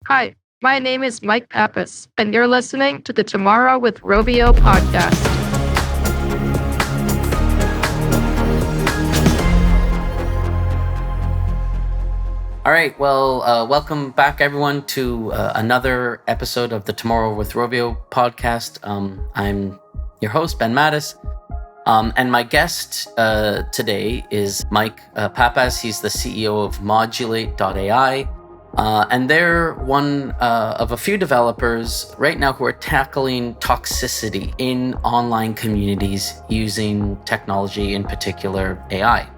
Hi, my name is Mike Pappas, and you're listening to the Tomorrow with Rovio podcast. All right, well, welcome back, everyone, to another episode of the Tomorrow with Rovio podcast. I'm your host, Ben Mattis, and my guest today is Mike Pappas. He's the CEO of Modulate.ai, and they're one of a few developers right now who are tackling toxicity in online communities using technology, in particular AI.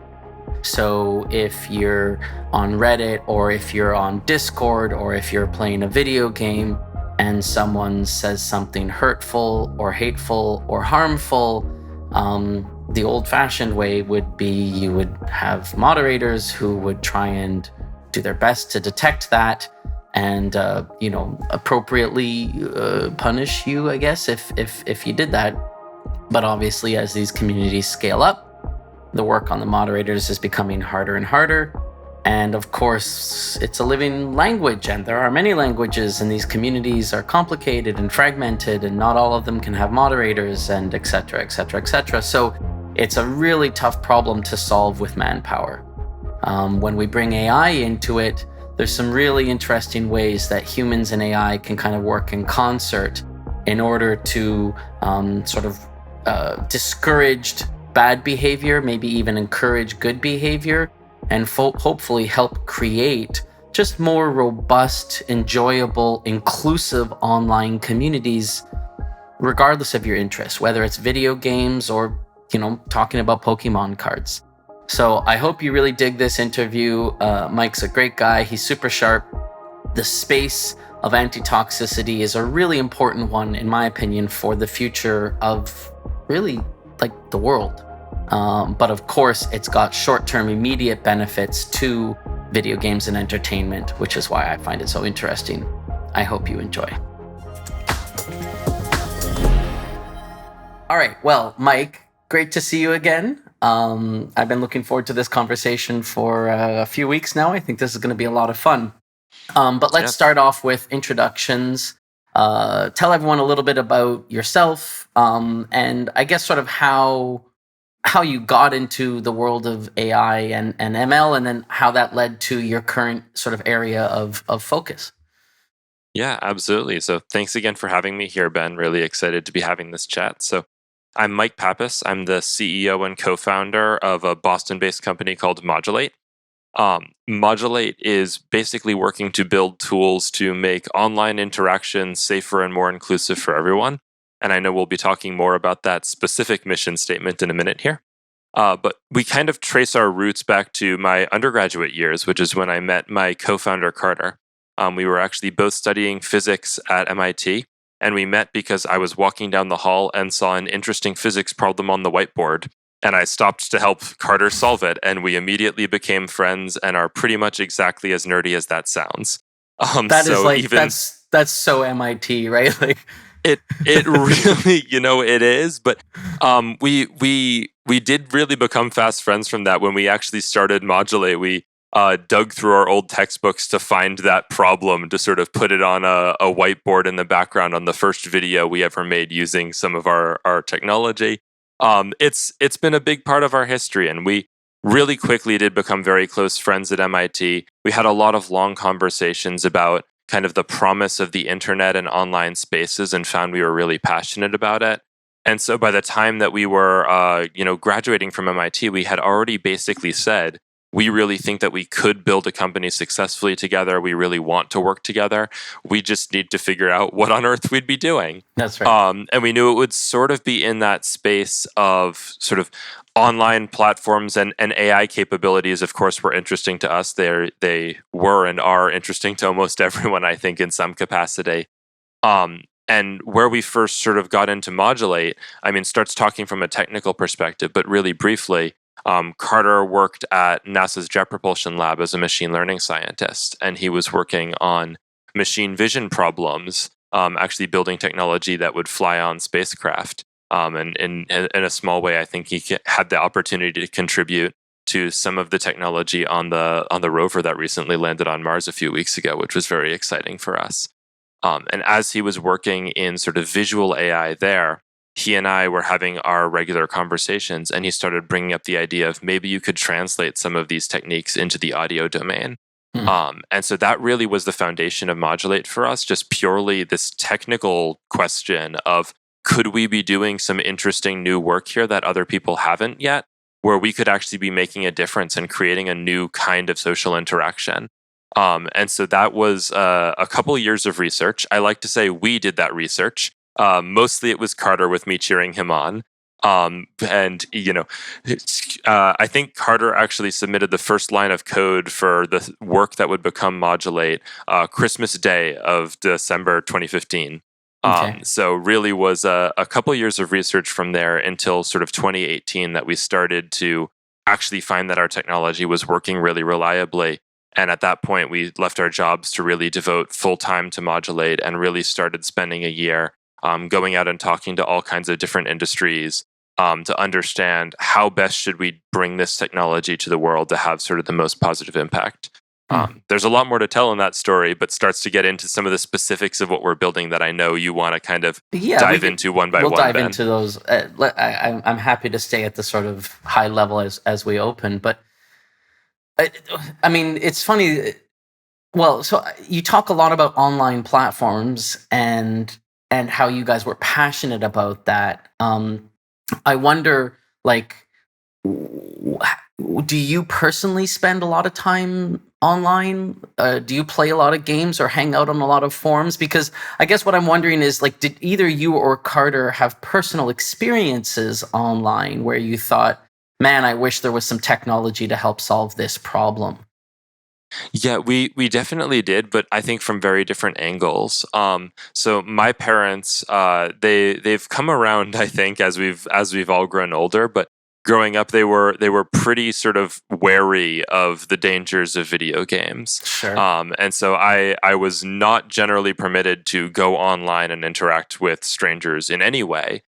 So if you're on Reddit, or if you're on Discord, or if you're playing a video game and someone says something hurtful or hateful or harmful, the old-fashioned way would be you would have moderators who would try and do their best to detect that and appropriately punish you, I guess, if you did that. But obviously, as these communities scale up, the work on the moderators is becoming harder and harder. And of course, it's a living language, and there are many languages, and these communities are complicated and fragmented, and not all of them can have moderators, and et cetera, et cetera, et cetera. So it's a really tough problem to solve with manpower. When we bring AI into it, there's some really interesting ways that humans and AI can kind of work in concert in order to discourage bad behavior, maybe even encourage good behavior, and hopefully help create just more robust, enjoyable, inclusive online communities, regardless of your interests, whether it's video games or, talking about Pokemon cards. So I hope you really dig this interview. Mike's a great guy. He's super sharp. The space of anti-toxicity is a really important one, in my opinion, for the future of really the world. But of course, it's got short-term immediate benefits to video games and entertainment, which is why I find it so interesting. I hope you enjoy. All right, well, Mike, great to see you again. I've been looking forward to this conversation for a few weeks now. I think this is going to be a lot of fun. But let's start off with introductions. Tell everyone a little bit about yourself, and I guess sort of how you got into the world of AI and ML, and then how that led to your current sort of area of focus. Yeah, absolutely. So thanks again for having me here, Ben. Really excited to be having this chat. So I'm Mike Pappas. I'm the CEO and co-founder of a Boston-based company called Modulate. Modulate is basically working to build tools to make online interaction safer and more inclusive for everyone. And I know we'll be talking more about that specific mission statement in a minute here. But we kind of trace our roots back to my undergraduate years, which is when I met my co-founder, Carter. We were actually both studying physics at MIT, and we met because I was walking down the hall and saw an interesting physics problem on the whiteboard. And I stopped to help Carter solve it, and we immediately became friends and are pretty much exactly as nerdy as that sounds. That's so MIT, right? It really, it is. But we did really become fast friends from that. When we actually started Modulate, we dug through our old textbooks to find that problem, to sort of put it on a whiteboard in the background on the first video we ever made using some of our technology. It's been a big part of our history, and we really quickly did become very close friends at MIT. We had a lot of long conversations about kind of the promise of the internet and online spaces, and found we were really passionate about it. And so by the time that we were graduating from MIT, we had already basically said, we really think that we could build a company successfully together. We really want to work together. We just need to figure out what on earth we'd be doing. That's right. And we knew it would sort of be in that space of sort of online platforms, and AI capabilities, of course, were interesting to us. They were and are interesting to almost everyone, I think, in some capacity. And where we first sort of got into Modulate, starts talking from a technical perspective, but really briefly, Carter worked at NASA's Jet Propulsion Lab as a machine learning scientist, and he was working on machine vision problems, actually building technology that would fly on spacecraft. And in a small way, I think he had the opportunity to contribute to some of the technology on the rover that recently landed on Mars a few weeks ago, which was very exciting for us. And as he was working in sort of visual AI there, he and I were having our regular conversations, and he started bringing up the idea of maybe you could translate some of these techniques into the audio domain. And so that really was the foundation of Modulate for us, just purely this technical question of, could we be doing some interesting new work here that other people haven't yet, where we could actually be making a difference and creating a new kind of social interaction. And so that was a couple of years of research. I like to say we did that research. Mostly it was Carter with me cheering him on. And, I think Carter actually submitted the first line of code for the work that would become Modulate Christmas Day of December 2015. Okay. So really was a couple years of research from there until sort of 2018 that we started to actually find that our technology was working really reliably. And at that point, we left our jobs to really devote full time to Modulate and really started spending a year going out and talking to all kinds of different industries to understand how best should we bring this technology to the world to have sort of the most positive impact. There's a lot more to tell in that story, but starts to get into some of the specifics of what we're building that I know you want to kind of dive into one by one. We'll dive Ben. into those. I'm happy to stay at the sort of high level as we open, but I mean, it's funny. Well, so you talk a lot about online platforms and how you guys were passionate about that. I wonder, like, do you personally spend a lot of time online? Do you play a lot of games or hang out on a lot of forums? Because I guess what I'm wondering is, like, did either you or Carter have personal experiences online where you thought, man, I wish there was some technology to help solve this problem? Yeah, we definitely did, but I think from very different angles. So my parents, they've come around, I think, as we've all grown older. But growing up, they were pretty sort of wary of the dangers of video games. Sure. And so I was not generally permitted to go online and interact with strangers in any way.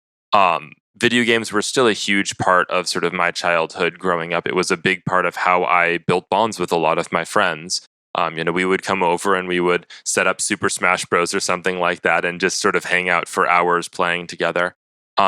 Video games were still a huge part of sort of my childhood growing up. It was a big part of how I built bonds with a lot of my friends. We would come over and we would set up Super Smash Bros. Or something like that and just sort of hang out for hours playing together.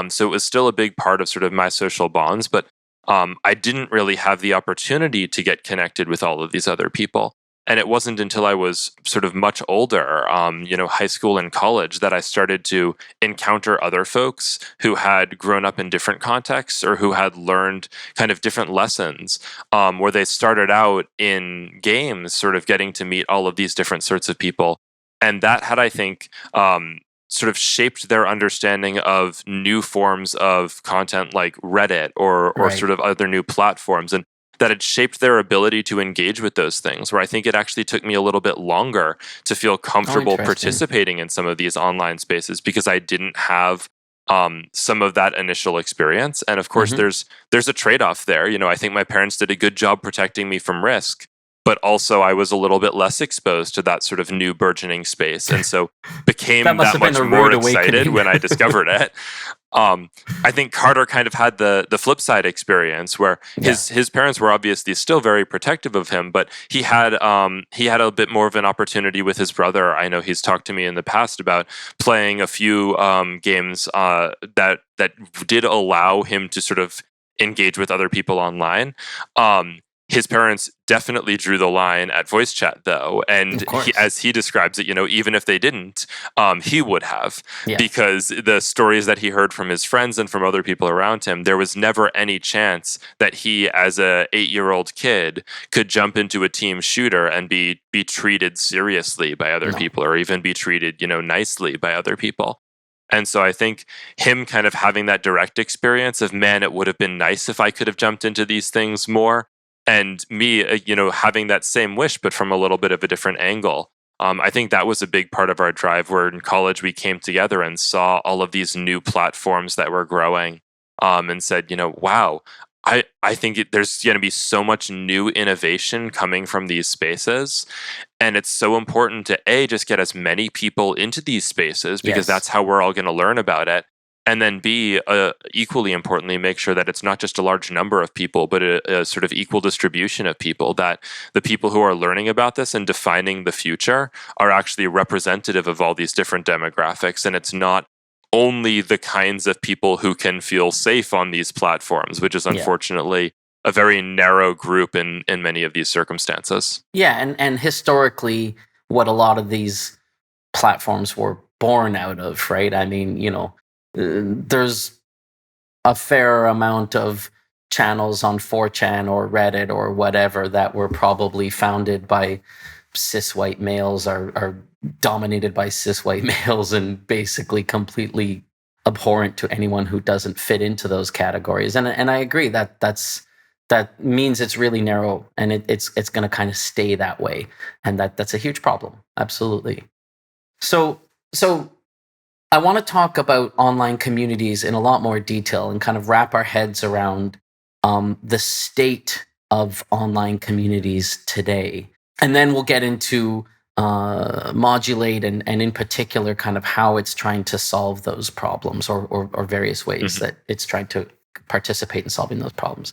So it was still a big part of sort of my social bonds, but I didn't really have the opportunity to get connected with all of these other people. And it wasn't until I was sort of much older, high school and college, that I started to encounter other folks who had grown up in different contexts or who had learned kind of different lessons, where they started out in games, sort of getting to meet all of these different sorts of people. And that had, I think, sort of shaped their understanding of new forms of content like Reddit or Right. sort of other new platforms. And that had shaped their ability to engage with those things, where I think it actually took me a little bit longer to feel comfortable participating in some of these online spaces because I didn't have some of that initial experience. And of course, there's a trade-off there. I think my parents did a good job protecting me from risk, but also I was a little bit less exposed to that sort of new burgeoning space. And so became that much more excited when I discovered it. I think Carter kind of had the flip side experience where his parents were obviously still very protective of him, but he had a bit more of an opportunity with his brother. I know he's talked to me in the past about playing a few games that did allow him to sort of engage with other people online. His parents definitely drew the line at voice chat, though. And as he describes it, even if they didn't, he would have. Yes. Because the stories that he heard from his friends and from other people around him, there was never any chance that he, as a 8-year-old kid, could jump into a team shooter and be treated seriously by other people, or even be treated, nicely by other people. And so I think him kind of having that direct experience of, man, it would have been nice if I could have jumped into these things more. And me, having that same wish, but from a little bit of a different angle. I think that was a big part of our drive, where in college we came together and saw all of these new platforms that were growing, and said, wow, I think there's going to be so much new innovation coming from these spaces. And it's so important to, just get as many people into these spaces, because that's how we're all going to learn about it. And then B, equally importantly, make sure that it's not just a large number of people, but a sort of equal distribution of people, that the people who are learning about this and defining the future are actually representative of all these different demographics. And it's not only the kinds of people who can feel safe on these platforms, which is unfortunately a very narrow group in many of these circumstances. Yeah, and historically, what a lot of these platforms were born out of, right? I mean, there's a fair amount of channels on 4chan or Reddit or whatever that were probably founded by cis white males, are dominated by cis white males, and basically completely abhorrent to anyone who doesn't fit into those categories. And I agree that means it's really narrow, and it's going to kind of stay that way, and that's a huge problem. Absolutely. So I want to talk about online communities in a lot more detail and kind of wrap our heads around the state of online communities today. And then we'll get into Modulate and in particular kind of how it's trying to solve those problems, or various ways that it's trying to participate in solving those problems.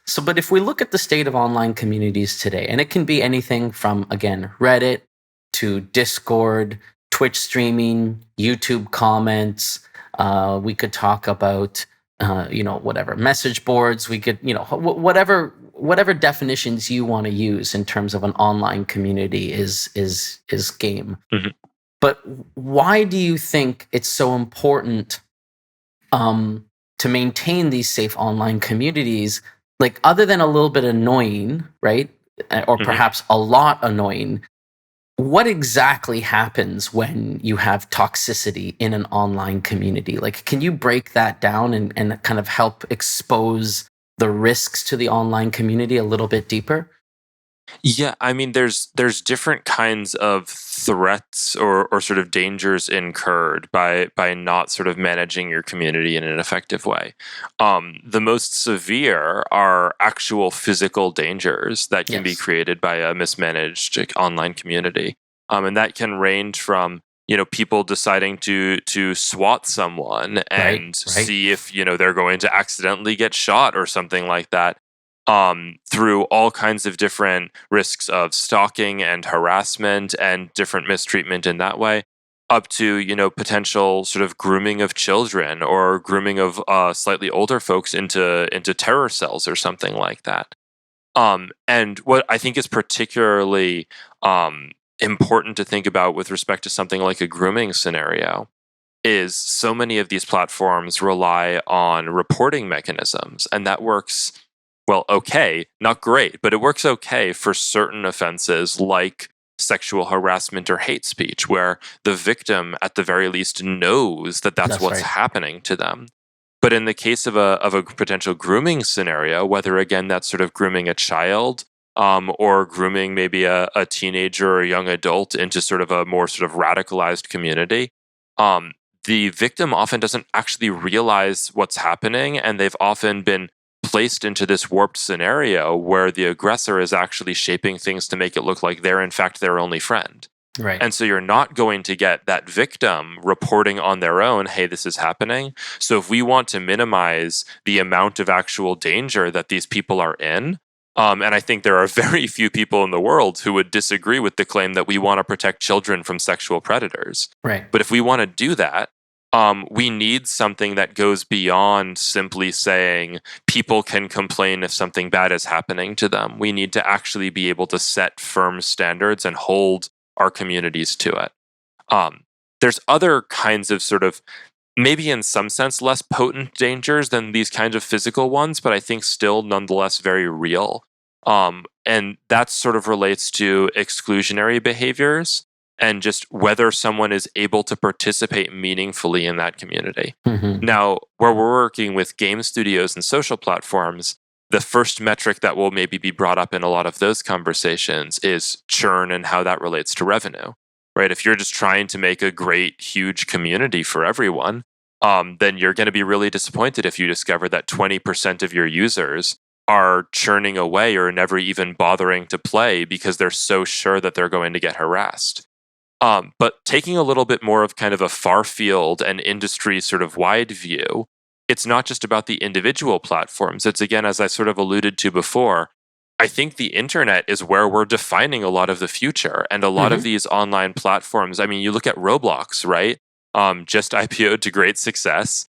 So, but if we look at the state of online communities today, and it can be anything from, again, Reddit to Discord, Twitch streaming, YouTube comments. We could talk about, whatever message boards. We could, whatever definitions you want to use in terms of an online community is game. Mm-hmm. But why do you think it's so important to maintain these safe online communities? Like, other than a little bit annoying, right? Or perhaps a lot annoying. What exactly happens when you have toxicity in an online community? Like, can you break that down and kind of help expose the risks to the online community a little bit deeper? Yeah, I mean, there's different kinds of threats or sort of dangers incurred by not sort of managing your community in an effective way. The most severe are actual physical dangers that can be created by a mismanaged online community, and that can range from people deciding to swat someone and see if they're going to accidentally get shot or something like that. Through all kinds of different risks of stalking and harassment and different mistreatment in that way, up to potential sort of grooming of children or grooming of slightly older folks into terror cells or something like that. And what I think is particularly important to think about with respect to something like a grooming scenario is so many of these platforms rely on reporting mechanisms, and that works. Well, okay, not great, but it works okay for certain offenses like sexual harassment or hate speech, where the victim, at the very least, knows that that's what's happening to them. But in the case of a potential grooming scenario, whether again that's sort of grooming a child or grooming maybe a teenager or a young adult into sort of a more sort of radicalized community, the victim often doesn't actually realize what's happening, and they've often been placed into this warped scenario where the aggressor is actually shaping things to make it look like they're in fact their only friend. Right. And so you're not going to get that victim reporting on their own, hey, this is happening. So if we want to minimize the amount of actual danger that these people are in, and I think there are very few people in the world who would disagree with the claim that we want to protect children from sexual predators. Right. But if we want to do that, we need something that goes beyond simply saying people can complain if something bad is happening to them. We need to actually be able to set firm standards and hold our communities to it. There's other kinds of sort of, maybe in some sense, less potent dangers than these kinds of physical ones, but I think still nonetheless very real. And that sort of relates to exclusionary behaviors and just whether someone is able to participate meaningfully in that community. Mm-hmm. Now, where we're working with game studios and social platforms, the first metric that will maybe be brought up in a lot of those conversations is churn and how that relates to revenue, right? If you're just trying to make a great, huge community for everyone, then you're going to be really disappointed if you discover that 20% of your users are churning away or never even bothering to play because they're so sure that they're going to get harassed. But taking a little bit more of kind of a far field and industry sort of wide view, it's not just about the individual platforms. It's, again, as I sort of alluded to before, I think the internet is where we're defining a lot of the future. And a lot of these online platforms, I mean, you look at Roblox, right? Just IPO'd to great success.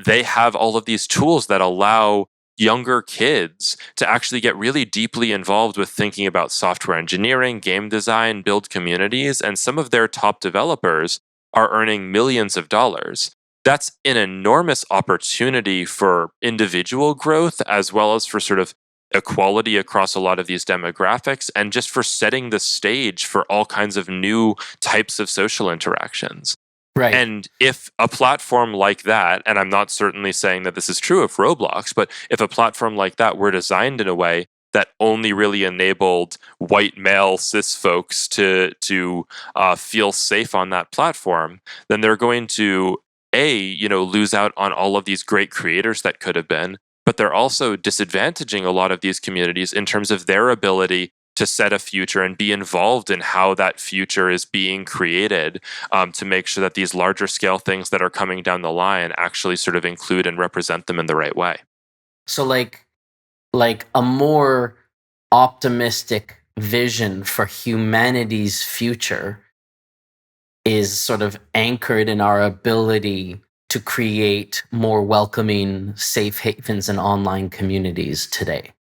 They have all of these tools that allow younger kids to actually get really deeply involved with thinking about software engineering, game design, build communities, and some of their top developers are earning millions of dollars. That's an enormous opportunity for individual growth as well as for sort of equality across a lot of these demographics and just for setting the stage for all kinds of new types of social interactions. Right. And if a platform like that, and I'm not certainly saying that this is true of Roblox, but if a platform like that were designed in a way that only really enabled white male cis folks to feel safe on that platform, then they're going to lose out on all of these great creators that could have been, but they're also disadvantaging a lot of these communities in terms of their ability to set a future and be involved in how that future is being created, to make sure that these larger scale things that are coming down the line actually sort of include and represent them in the right way. So like a more optimistic vision for humanity's future is sort of anchored in our ability to create more welcoming safe havens and online communities today.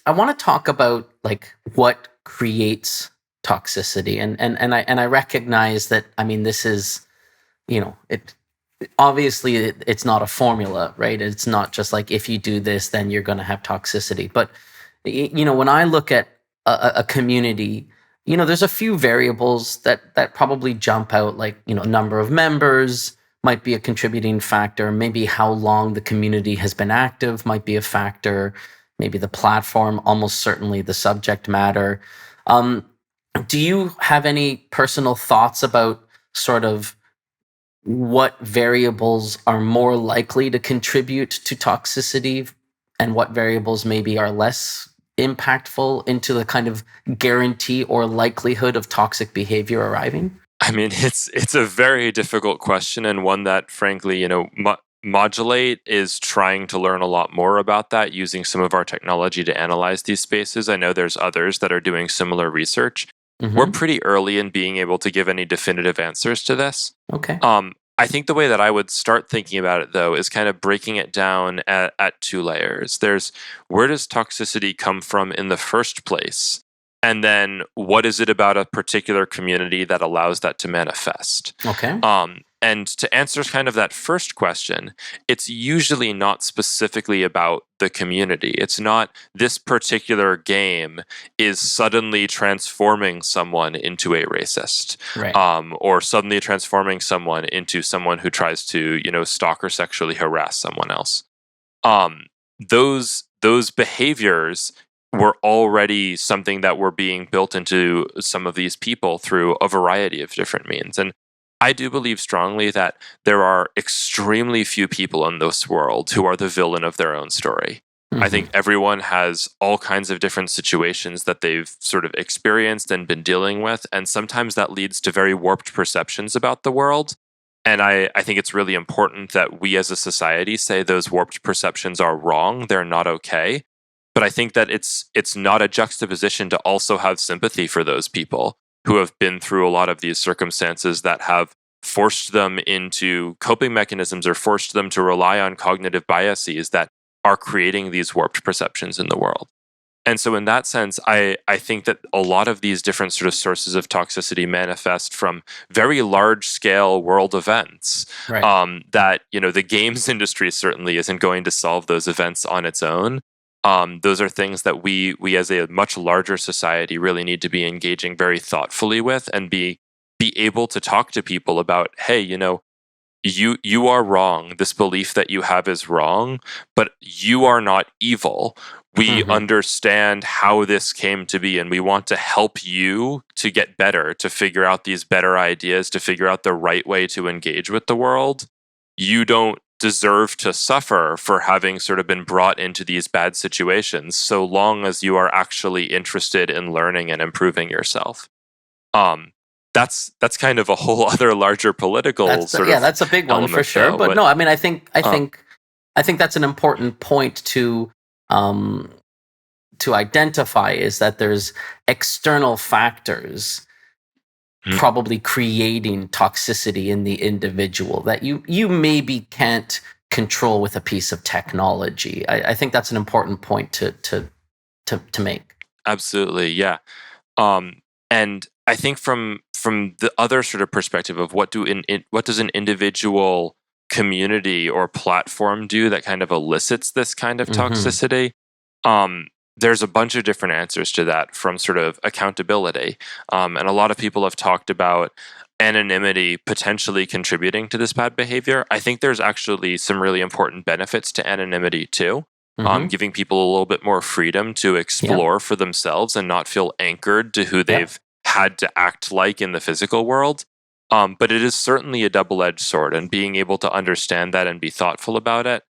I want to talk about like what creates toxicity, and I recognize that. I mean, this is, it obviously it's not a formula, right? It's not just like if you do this, then you're going to have toxicity. But when I look at a community, there's a few variables that probably jump out, like number of members might be a contributing factor. Maybe how long the community has been active might be a factor. Maybe the platform, almost certainly the subject matter. Do you have any personal thoughts about sort of what variables are more likely to contribute to toxicity and what variables maybe are less impactful into the kind of guarantee or likelihood of toxic behavior arriving? I mean, it's a very difficult question, and one that, frankly, Modulate is trying to learn a lot more about that using some of our technology to analyze these spaces. I know there's others that are doing similar research. We're pretty early in being able to give any definitive answers to this. Okay. I think the way that I would start thinking about it, though, is kind of breaking it down at two layers. There's where does toxicity come from in the first place? And then what is it about a particular community that allows that to manifest? Okay. And to answer kind of that first question, it's usually not specifically about the community. It's not this particular game is suddenly transforming someone into a racist, Right. or suddenly transforming someone into someone who tries to, stalk or sexually harass someone else. Those behaviors were already something that were being built into some of these people through a variety of different means. And I do believe strongly that there are extremely few people in this world who are the villain of their own story. I think everyone has all kinds of different situations that they've sort of experienced and been dealing with. And sometimes that leads to very warped perceptions about the world. And I think it's really important that we as a society say those warped perceptions are wrong. They're not okay. But I think that it's not a juxtaposition to also have sympathy for those people who have been through a lot of these circumstances that have forced them into coping mechanisms or forced them to rely on cognitive biases that are creating these warped perceptions in the world. And so in that sense, I think that a lot of these different sort of sources of toxicity manifest from very large scale world events. Right. That, the games industry certainly isn't going to solve those events on its own. Those are things that we as a much larger society really need to be engaging very thoughtfully with and be able to talk to people about, hey, you are wrong. This belief that you have is wrong, but you are not evil. We understand how this came to be, and we want to help you to get better, to figure out these better ideas, to figure out the right way to engage with the world. You don't deserve to suffer for having sort of been brought into these bad situations, so long as you are actually interested in learning and improving yourself. that's kind of a whole other larger political that's a big one for sure. though. But no, I mean, I think that's an important point to identify, is that there's external factors probably creating toxicity in the individual that you maybe can't control with a piece of technology. I think that's an important point to make. Absolutely, yeah. And I think from the other sort of perspective of what does an individual community or platform do that kind of elicits this kind of toxicity? There's a bunch of different answers to that, from sort of accountability. And a lot of people have talked about anonymity potentially contributing to this bad behavior. I think there's actually some really important benefits to anonymity too. Giving people a little bit more freedom to explore for themselves and not feel anchored to who they've had to act like in the physical world. But it is certainly a double-edged sword, and being able to understand that and be thoughtful about it.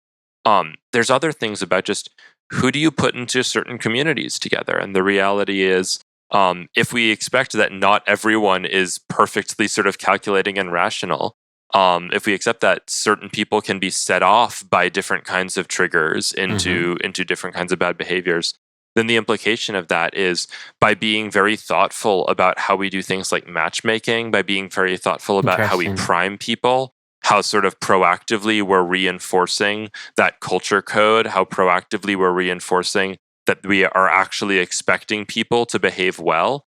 There's other things about just who do you put into certain communities together? And the reality is, if we expect that not everyone is perfectly sort of calculating and rational, if we accept that certain people can be set off by different kinds of triggers into different kinds of bad behaviors, then the implication of that is, by being very thoughtful about how we do things like matchmaking, by being very thoughtful about how we prime people, how sort of proactively we're reinforcing that culture code, how proactively we're reinforcing that we are actually expecting people to behave well.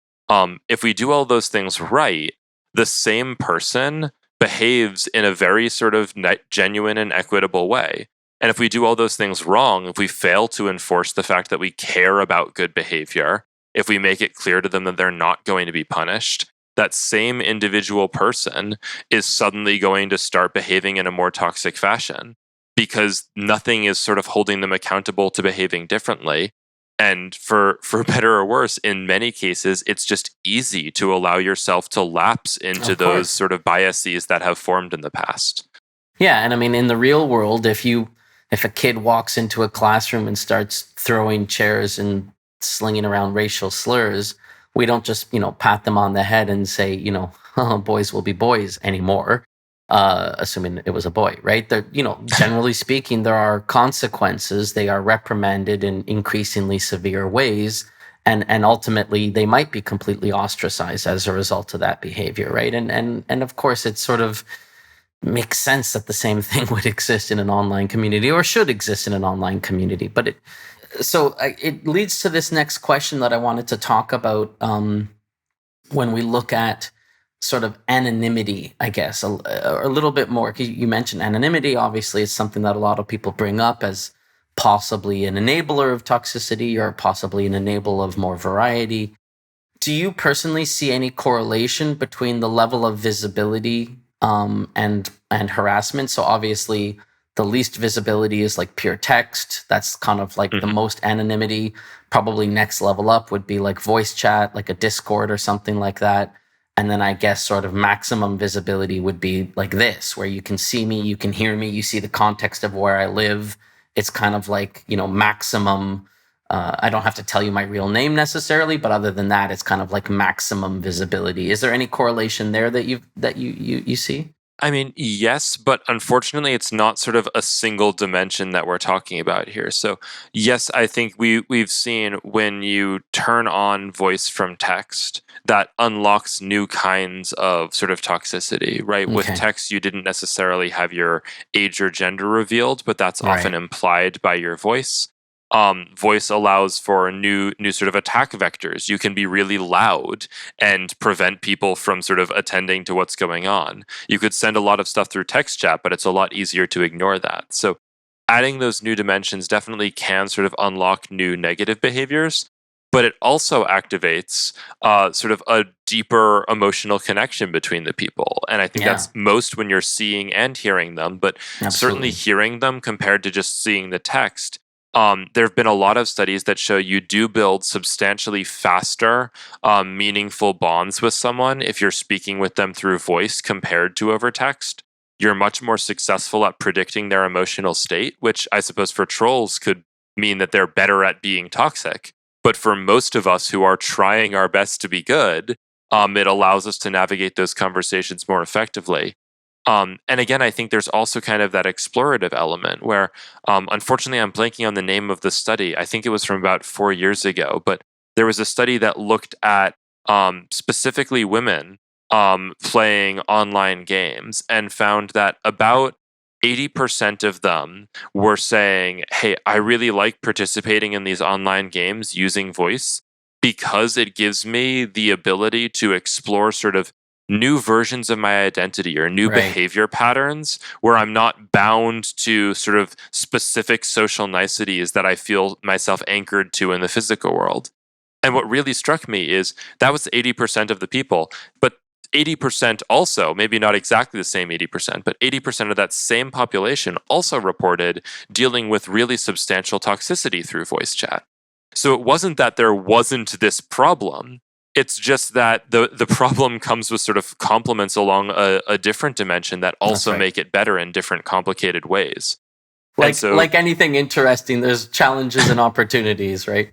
If we do all those things right, the same person behaves in a very sort of genuine and equitable way. And if we do all those things wrong, if we fail to enforce the fact that we care about good behavior, if we make it clear to them that they're not going to be punished, that same individual person is suddenly going to start behaving in a more toxic fashion, because nothing is sort of holding them accountable to behaving differently. And for better or worse, in many cases, it's just easy to allow yourself to lapse into those sort of biases that have formed in the past. Yeah, and I mean, in the real world, if a kid walks into a classroom and starts throwing chairs and slinging around racial slurs, we don't just, pat them on the head and say, boys will be boys anymore, assuming it was a boy, right? Generally speaking, there are consequences. They are reprimanded in increasingly severe ways. And ultimately, they might be completely ostracized as a result of that behavior, right? And of course, it sort of makes sense that the same thing would exist in an online community, or should exist in an online community. But it leads to this next question that I wanted to talk about when we look at sort of anonymity, I guess, a little bit more. You mentioned anonymity. Obviously, it's something that a lot of people bring up as possibly an enabler of toxicity, or possibly an enabler of more variety. Do you personally see any correlation between the level of visibility and harassment? So obviously, the least visibility is like pure text. That's kind of like the most anonymity. Probably next level up would be like voice chat, like a Discord or something like that. And then I guess sort of maximum visibility would be like this, where you can see me, you can hear me, you see the context of where I live. It's kind of like, maximum. I don't have to tell you my real name necessarily, but other than that, it's kind of like maximum visibility. Is there any correlation there that you see? I mean, yes, but unfortunately, it's not sort of a single dimension that we're talking about here. So, yes, I think we've seen when you turn on voice from text, that unlocks new kinds of sort of toxicity, right? Okay. With text, you didn't necessarily have your age or gender revealed, but that's often implied by your voice. Voice allows for new sort of attack vectors. You can be really loud and prevent people from sort of attending to what's going on. You could send a lot of stuff through text chat, but it's a lot easier to ignore that. So adding those new dimensions definitely can sort of unlock new negative behaviors, but it also activates sort of a deeper emotional connection between the people. And I think that's most when you're seeing and hearing them, but certainly hearing them compared to just seeing the text. There have been a lot of studies that show you do build substantially faster, meaningful bonds with someone if you're speaking with them through voice compared to over text. You're much more successful at predicting their emotional state, which I suppose for trolls could mean that they're better at being toxic. But for most of us who are trying our best to be good, It allows us to navigate those conversations more effectively. And again, I think there's also kind of that explorative element where, unfortunately, I'm blanking on the name of the study. I think it was from about 4 years ago, but there was a study that looked at specifically women playing online games and found that about 80% of them were saying, hey, I really like participating in these online games using voice because it gives me the ability to explore sort of new versions of my identity or new Right. behavior patterns where I'm not bound to sort of specific social niceties that I feel myself anchored to in the physical world. And what really struck me is that was 80% of the people, but 80% also, maybe not exactly the same 80%, but 80% of that same population also reported dealing with really substantial toxicity through voice chat. So it wasn't that there wasn't this problem. It's just that the problem comes with sort of complements along a different dimension that also right. make it better in different complicated ways. Like anything interesting, there's challenges and opportunities, right?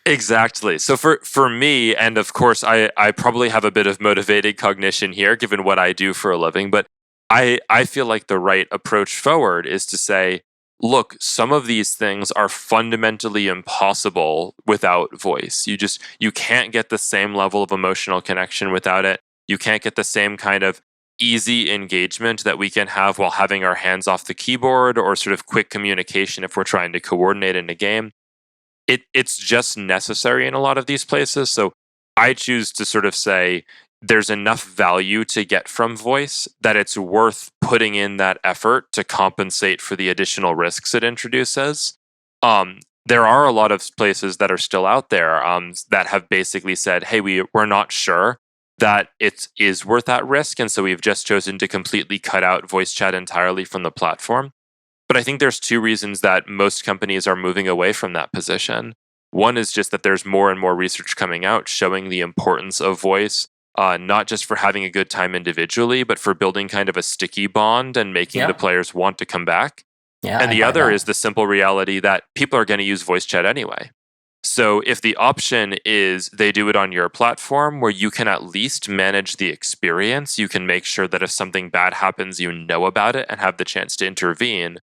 Exactly. So for me, and of course, I probably have a bit of motivated cognition here, given what I do for a living, but I feel like the right approach forward is to say, look, some of these things are fundamentally impossible without voice. You can't get the same level of emotional connection without it. You can't get the same kind of easy engagement that we can have while having our hands off the keyboard or sort of quick communication if we're trying to coordinate in a game. It's just necessary in a lot of these places. So I choose to sort of say there's enough value to get from voice that it's worth putting in that effort to compensate for the additional risks it introduces. There are a lot of places that are still out there that have basically said, hey, we're not sure that it is worth that risk. And so we've just chosen to completely cut out voice chat entirely from the platform. But I think there's two reasons that most companies are moving away from that position. One is just that there's more and more research coming out showing the importance of voice, not just for having a good time individually, but for building kind of a sticky bond and making the players want to come back. Yeah, and the other is the simple reality that people are going to use voice chat anyway. So if the option is they do it on your platform where you can at least manage the experience, you can make sure that if something bad happens, you know about it and have the chance to intervene.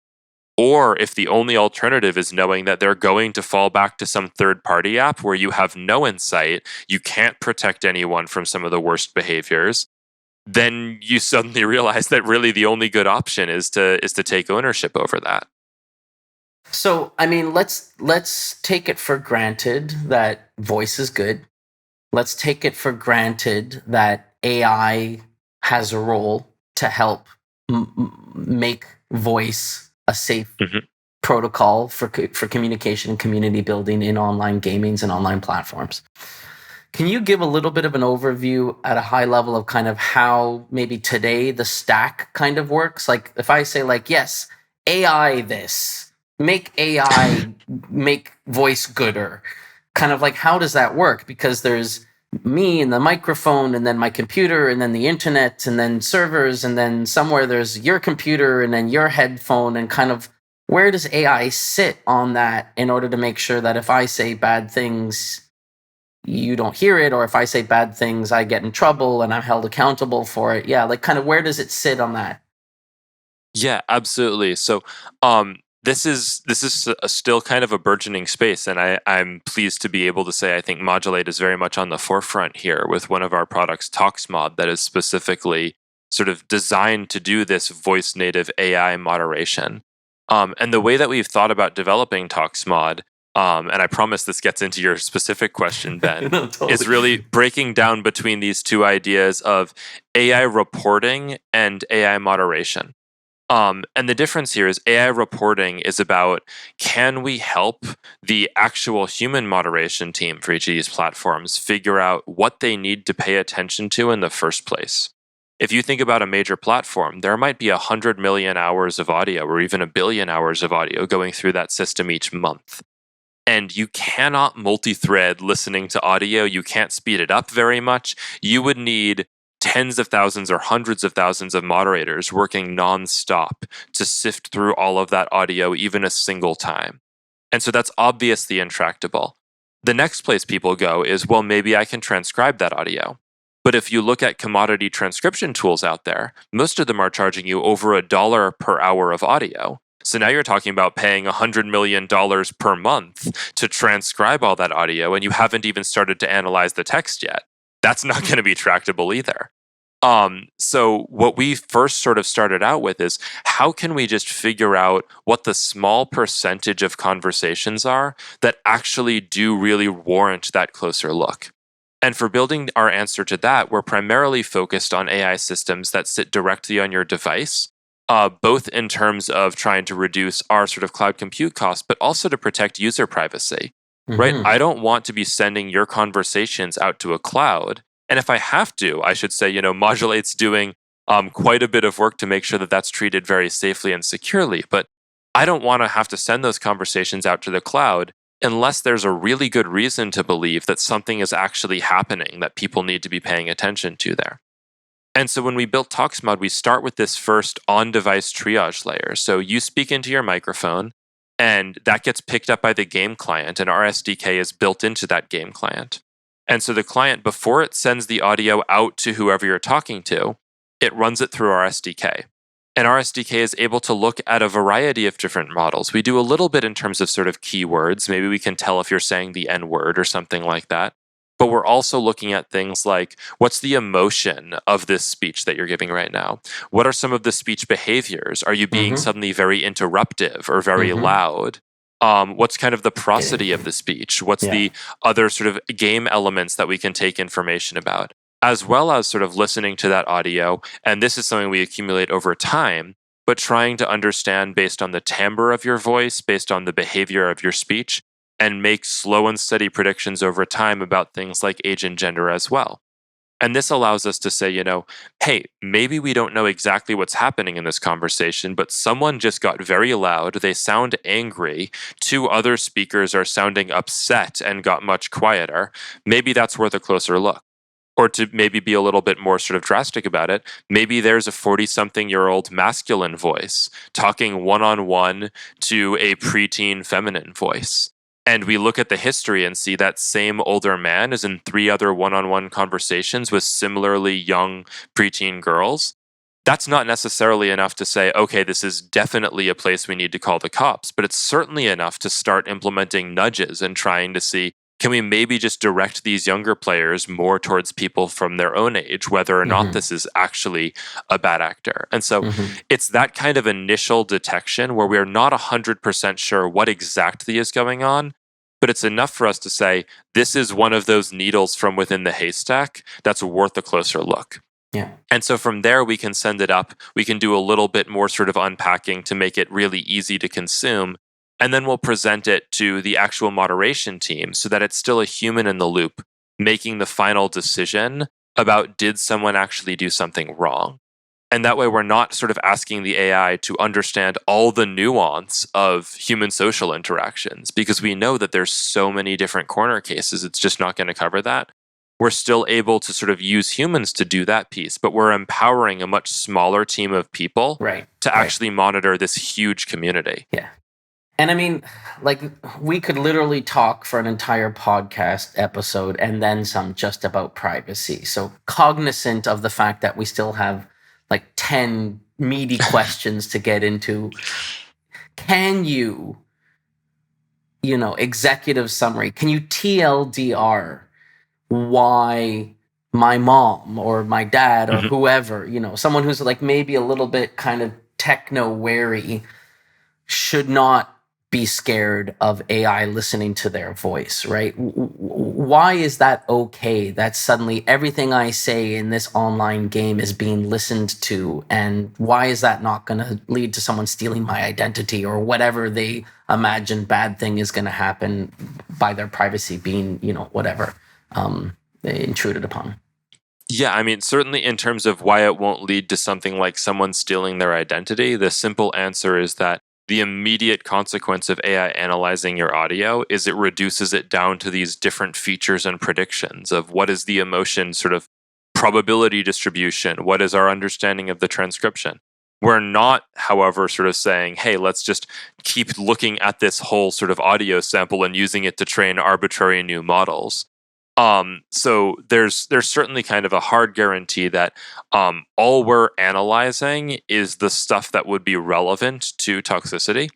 Or if the only alternative is knowing that they're going to fall back to some third-party app where you have no insight, you can't protect anyone from some of the worst behaviors, then you suddenly realize that really the only good option is to take ownership over that. So, I mean, let's take it for granted that voice is good. Let's take it for granted that AI has a role to help make voice a safe protocol for communication and community building in online gamings and online platforms. Can you give a little bit of an overview at a high level of kind of how maybe today the stack kind of works? Like if I say like, yes, AI this, make AI make voice gooder, kind of like how does that work? Because there's me and the microphone and then my computer and then the internet and then servers and then somewhere there's your computer and then your headphone, and kind of where does AI sit on that in order to make sure that if I say bad things, you don't hear it, or if I say bad things, I get in trouble and I'm held accountable for it? Yeah, like kind of where does it sit on that? Yeah, absolutely. So this is still kind of a burgeoning space, and I'm pleased to be able to say I think Modulate is very much on the forefront here with one of our products, ToxMod, that is specifically sort of designed to do this voice native AI moderation. And the way that we've thought about developing ToxMod, and I promise this gets into your specific question, Ben, No, totally. is really breaking down between these two ideas of AI reporting and AI moderation. And the difference here is AI reporting is about, can we help the actual human moderation team for each of these platforms figure out what they need to pay attention to in the first place? If you think about a major platform, there might be 100 million hours of audio or even 1 billion hours of audio going through that system each month. And you cannot multi-thread listening to audio. You can't speed it up very much. You would need tens of thousands or hundreds of thousands of moderators working nonstop to sift through all of that audio even a single time. And so that's obviously intractable. The next place people go is, well, maybe I can transcribe that audio. But if you look at commodity transcription tools out there, most of them are charging you over $1 per hour of audio. So now you're talking about paying $100 million per month to transcribe all that audio, and you haven't even started to analyze the text yet. That's not going to be tractable either. So what we first sort of started out with is, how can we just figure out what the small percentage of conversations are that actually do really warrant that closer look? And for building our answer to that, we're primarily focused on AI systems that sit directly on your device, both in terms of trying to reduce our sort of cloud compute costs, but also to protect user privacy, right? I don't want to be sending your conversations out to a cloud. And if I have to, I should say, Modulate's doing quite a bit of work to make sure that that's treated very safely and securely. But I don't want to have to send those conversations out to the cloud unless there's a really good reason to believe that something is actually happening that people need to be paying attention to there. And so when we built ToxMod, we start with this first on-device triage layer. So you speak into your microphone, and that gets picked up by the game client, and our SDK is built into that game client. And so the client, before it sends the audio out to whoever you're talking to, it runs it through our SDK. And our SDK is able to look at a variety of different models. We do a little bit in terms of sort of keywords. Maybe we can tell if you're saying the N word or something like that. But we're also looking at things like, what's the emotion of this speech that you're giving right now? What are some of the speech behaviors? Are you being suddenly very interruptive or very loud? What's kind of the prosody of the speech? What's the other sort of game elements that we can take information about? As well as sort of listening to that audio. And this is something we accumulate over time, but trying to understand based on the timbre of your voice, based on the behavior of your speech, and make slow and steady predictions over time about things like age and gender as well. And this allows us to say, hey, maybe we don't know exactly what's happening in this conversation, but someone just got very loud. They sound angry. Two other speakers are sounding upset and got much quieter. Maybe that's worth a closer look. Or to maybe be a little bit more sort of drastic about it, maybe there's a 40-something-year-old masculine voice talking one-on-one to a preteen feminine voice. And we look at the history and see that same older man is in 3 other one-on-one conversations with similarly young preteen girls. That's not necessarily enough to say, okay, this is definitely a place we need to call the cops, but it's certainly enough to start implementing nudges and trying to see, can we maybe just direct these younger players more towards people from their own age, whether or not this is actually a bad actor? And so it's that kind of initial detection where we're not 100% sure what exactly is going on, but it's enough for us to say, this is one of those needles from within the haystack that's worth a closer look. Yeah. And so from there, we can send it up. We can do a little bit more sort of unpacking to make it really easy to consume. And then we'll present it to the actual moderation team so that it's still a human in the loop making the final decision about, did someone actually do something wrong? And that way we're not sort of asking the AI to understand all the nuance of human social interactions, because we know that there's so many different corner cases, it's just not going to cover that. We're still able to sort of use humans to do that piece, but we're empowering a much smaller team of people to actually monitor this huge community. Yeah. And I mean, like, we could literally talk for an entire podcast episode and then some just about privacy. So cognizant of the fact that we still have like 10 meaty questions to get into, can you, executive summary, can you TLDR why my mom or my dad or whoever, someone who's like maybe a little bit kind of techno wary should not be scared of AI listening to their voice, right? Why is that okay that suddenly everything I say in this online game is being listened to? And why is that not going to lead to someone stealing my identity or whatever they imagine bad thing is going to happen by their privacy being, whatever, intruded upon? Yeah, I mean, certainly in terms of why it won't lead to something like someone stealing their identity, the simple answer is that the immediate consequence of AI analyzing your audio is it reduces it down to these different features and predictions of what is the emotion sort of probability distribution, what is our understanding of the transcription. We're not, however, sort of saying, hey, let's just keep looking at this whole sort of audio sample and using it to train arbitrary new models. So there's certainly kind of a hard guarantee that all we're analyzing is the stuff that would be relevant to toxicity.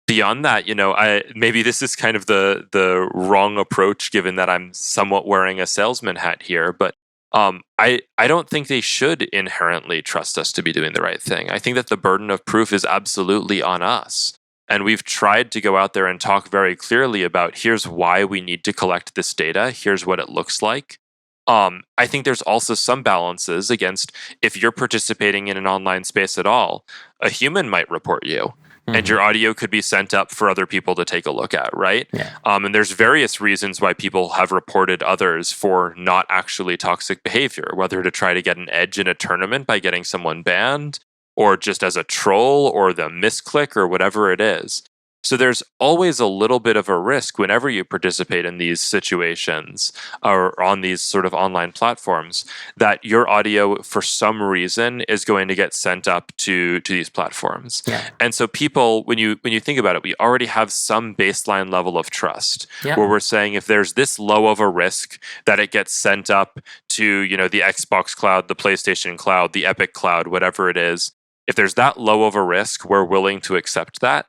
Beyond that, I maybe this is kind of the wrong approach, given that I'm somewhat wearing a salesman hat here, but I don't think they should inherently trust us to be doing the right thing. I think that the burden of proof is absolutely on us. And we've tried to go out there and talk very clearly about here's why we need to collect this data, here's what it looks like. I think there's also some balances against if you're participating in an online space at all, a human might report you. And your audio could be sent up for other people to take a look at, right? Yeah. And there's various reasons why people have reported others for not actually toxic behavior, whether to try to get an edge in a tournament by getting someone banned, or just as a troll, or the misclick, or whatever it is. So there's always a little bit of a risk whenever you participate in these situations or on these sort of online platforms that your audio, for some reason, is going to get sent up to these platforms. Yeah. And so people, when you think about it, we already have some baseline level of trust Yeah. where we're saying if there's this low of a risk that it gets sent up to, the Xbox cloud, the PlayStation cloud, the Epic cloud, whatever it is, if there's that low of a risk, we're willing to accept that,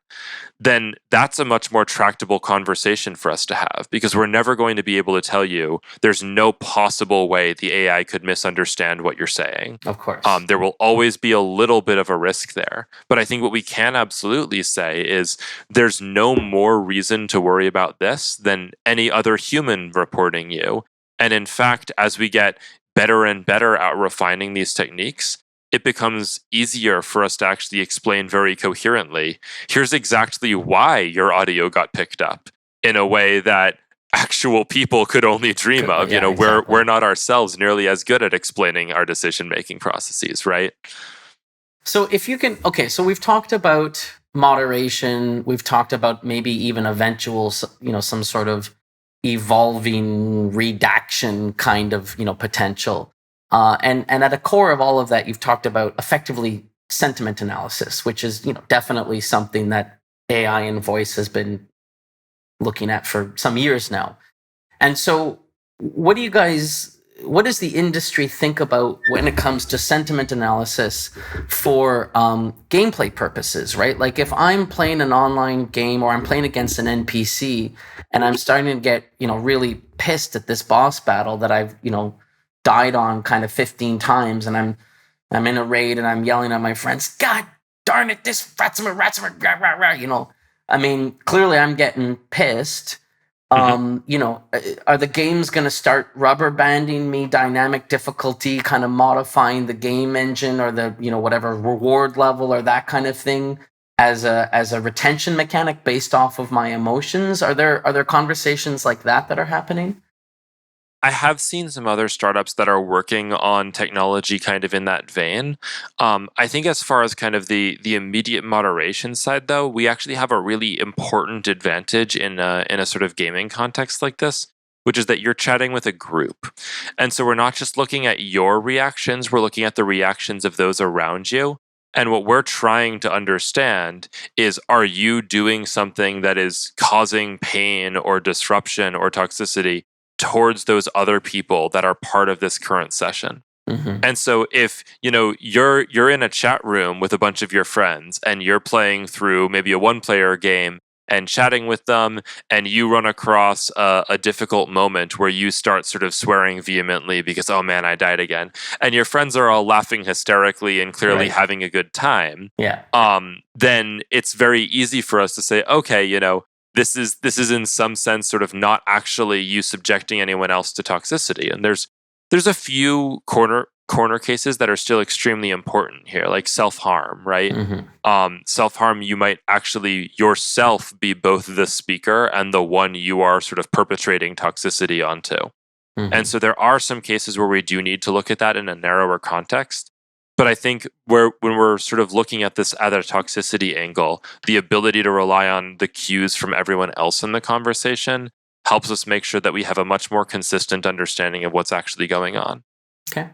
then that's a much more tractable conversation for us to have, because we're never going to be able to tell you there's no possible way the AI could misunderstand what you're saying. Of course. There will always be a little bit of a risk there. But I think what we can absolutely say is there's no more reason to worry about this than any other human reporting you. And in fact, as we get better and better at refining these techniques, it becomes easier for us to actually explain very coherently, here's exactly why your audio got picked up in a way that actual people could only dream of. Yeah, We're exactly. not ourselves nearly as good at explaining our decision-making processes, right? So if you can, okay, so we've talked about moderation, we've talked about maybe even eventual, some sort of evolving redaction kind of, potential. And at the core of all of that, you've talked about effectively sentiment analysis, which is, definitely something that AI and voice has been looking at for some years now. And so what does the industry think about when it comes to sentiment analysis for gameplay purposes, right? Like if I'm playing an online game or I'm playing against an NPC and I'm starting to get, really pissed at this boss battle that I've, died on kind of 15 times, and I'm in a raid and I'm yelling at my friends, God darn it, this Ratzimer, rah, rah, rah, I mean, clearly I'm getting pissed. Are the games going to start rubber banding me dynamic difficulty, kind of modifying the game engine or the, whatever reward level or that kind of thing as a retention mechanic based off of my emotions? Are there conversations like that are happening? I have seen some other startups that are working on technology kind of in that vein. I think as far as kind of the immediate moderation side, though, we actually have a really important advantage in a sort of gaming context like this, which is that you're chatting with a group. And so we're not just looking at your reactions, we're looking at the reactions of those around you. And what we're trying to understand is, are you doing something that is causing pain or disruption or toxicity towards those other people that are part of this current session? Mm-hmm. And so if you're in a chat room with a bunch of your friends and you're playing through maybe a one-player game and chatting with them, and you run across a difficult moment where you start sort of swearing vehemently because, oh man, I died again, and your friends are all laughing hysterically and clearly Right. having a good time, Yeah. then it's very easy for us to say, okay, this is in some sense sort of not actually you subjecting anyone else to toxicity. And there's a few corner cases that are still extremely important here, like self-harm, right? Mm-hmm. Self-harm, you might actually yourself be both the speaker and the one you are sort of perpetrating toxicity onto. Mm-hmm. And so there are some cases where we do need to look at that in a narrower context. But I think when we're sort of looking at this at a toxicity angle, the ability to rely on the cues from everyone else in the conversation helps us make sure that we have a much more consistent understanding of what's actually going on. Okay.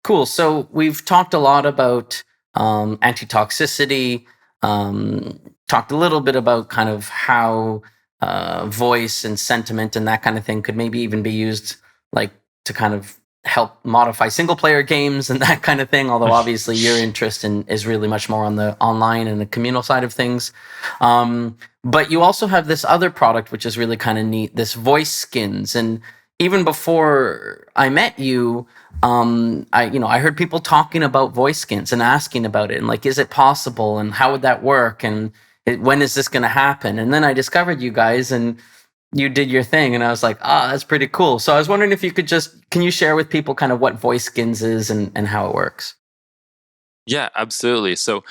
Cool. So we've talked a lot about anti-toxicity, talked a little bit about kind of how voice and sentiment and that kind of thing could maybe even be used like to kind of help modify single player games and that kind of thing. Although obviously your interest is really much more on the online and the communal side of things. But you also have this other product, which is really kind of neat, this voice skins. And even before I met you, I heard people talking about voice skins and asking about it and like, is it possible? And how would that work? And when is this going to happen? And then I discovered you guys and you did your thing. And I was like, that's pretty cool. So I was wondering if you could can you share with people kind of what voice skins is and how it works? Yeah, absolutely. So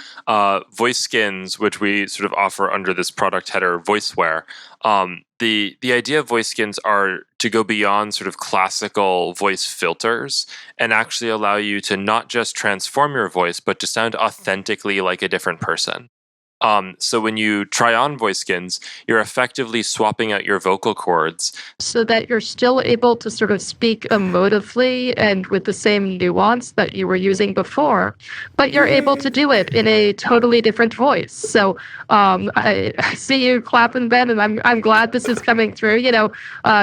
voice skins, which we sort of offer under this product header, VoiceWare, the idea of voice skins are to go beyond sort of classical voice filters and actually allow you to not just transform your voice, but to sound authentically like a different person. So when you try on voice skins, you're effectively swapping out your vocal cords so that you're still able to sort of speak emotively and with the same nuance that you were using before, but you're able to do it in a totally different voice. So I see you clapping, Ben, and I'm glad this is coming through.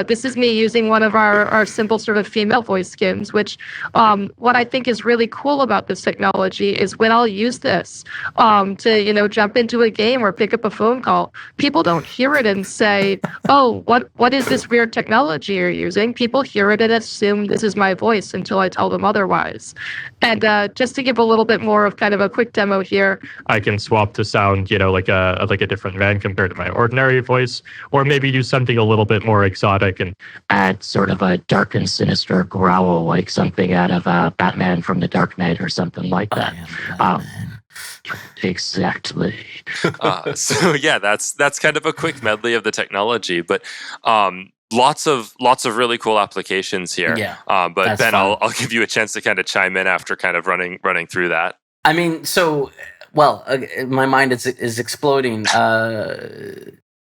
This is me using one of our simple sort of female voice skins, which what I think is really cool about this technology is when I'll use this to, jump into a game or pick up a phone call, people don't hear it and say, oh, what is this weird technology you're using? People hear it and assume this is my voice until I tell them otherwise. And just to give a little bit more of kind of a quick demo here, I can swap to sound, like a different man compared to my ordinary voice, or maybe do something a little bit more exotic and add sort of a dark and sinister growl, like something out of Batman from the Dark Knight or something like that. Exactly. So yeah, that's kind of a quick medley of the technology, but lots of really cool applications here. Yeah, but Ben, I'll give you a chance to kind of chime in after kind of running through that. I mean, my mind is exploding.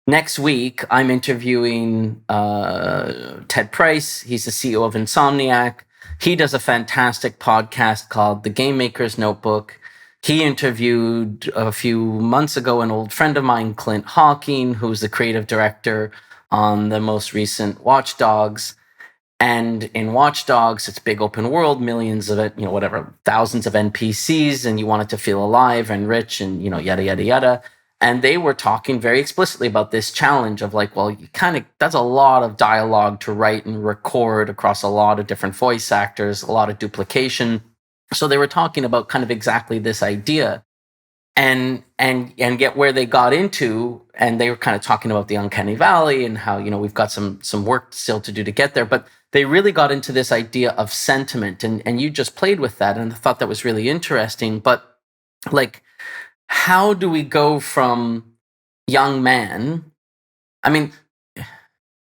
Next week, I'm interviewing Ted Price. He's the CEO of Insomniac. He does a fantastic podcast called The Game Maker's Notebook. He interviewed a few months ago an old friend of mine, Clint Hawking, who's the creative director on the most recent Watch Dogs. And in Watch Dogs, it's big open world, millions of it, thousands of NPCs, and you want it to feel alive and rich and, yada, yada, yada. And they were talking very explicitly about this challenge of like, well, that's a lot of dialogue to write and record across a lot of different voice actors, a lot of duplication. So they were talking about kind of exactly this idea and get where they got into. And they were kind of talking about the uncanny valley and how, we've got some work still to do to get there. But they really got into this idea of sentiment. And you just played with that. And I thought that was really interesting. But like, how do we go from young man? I mean,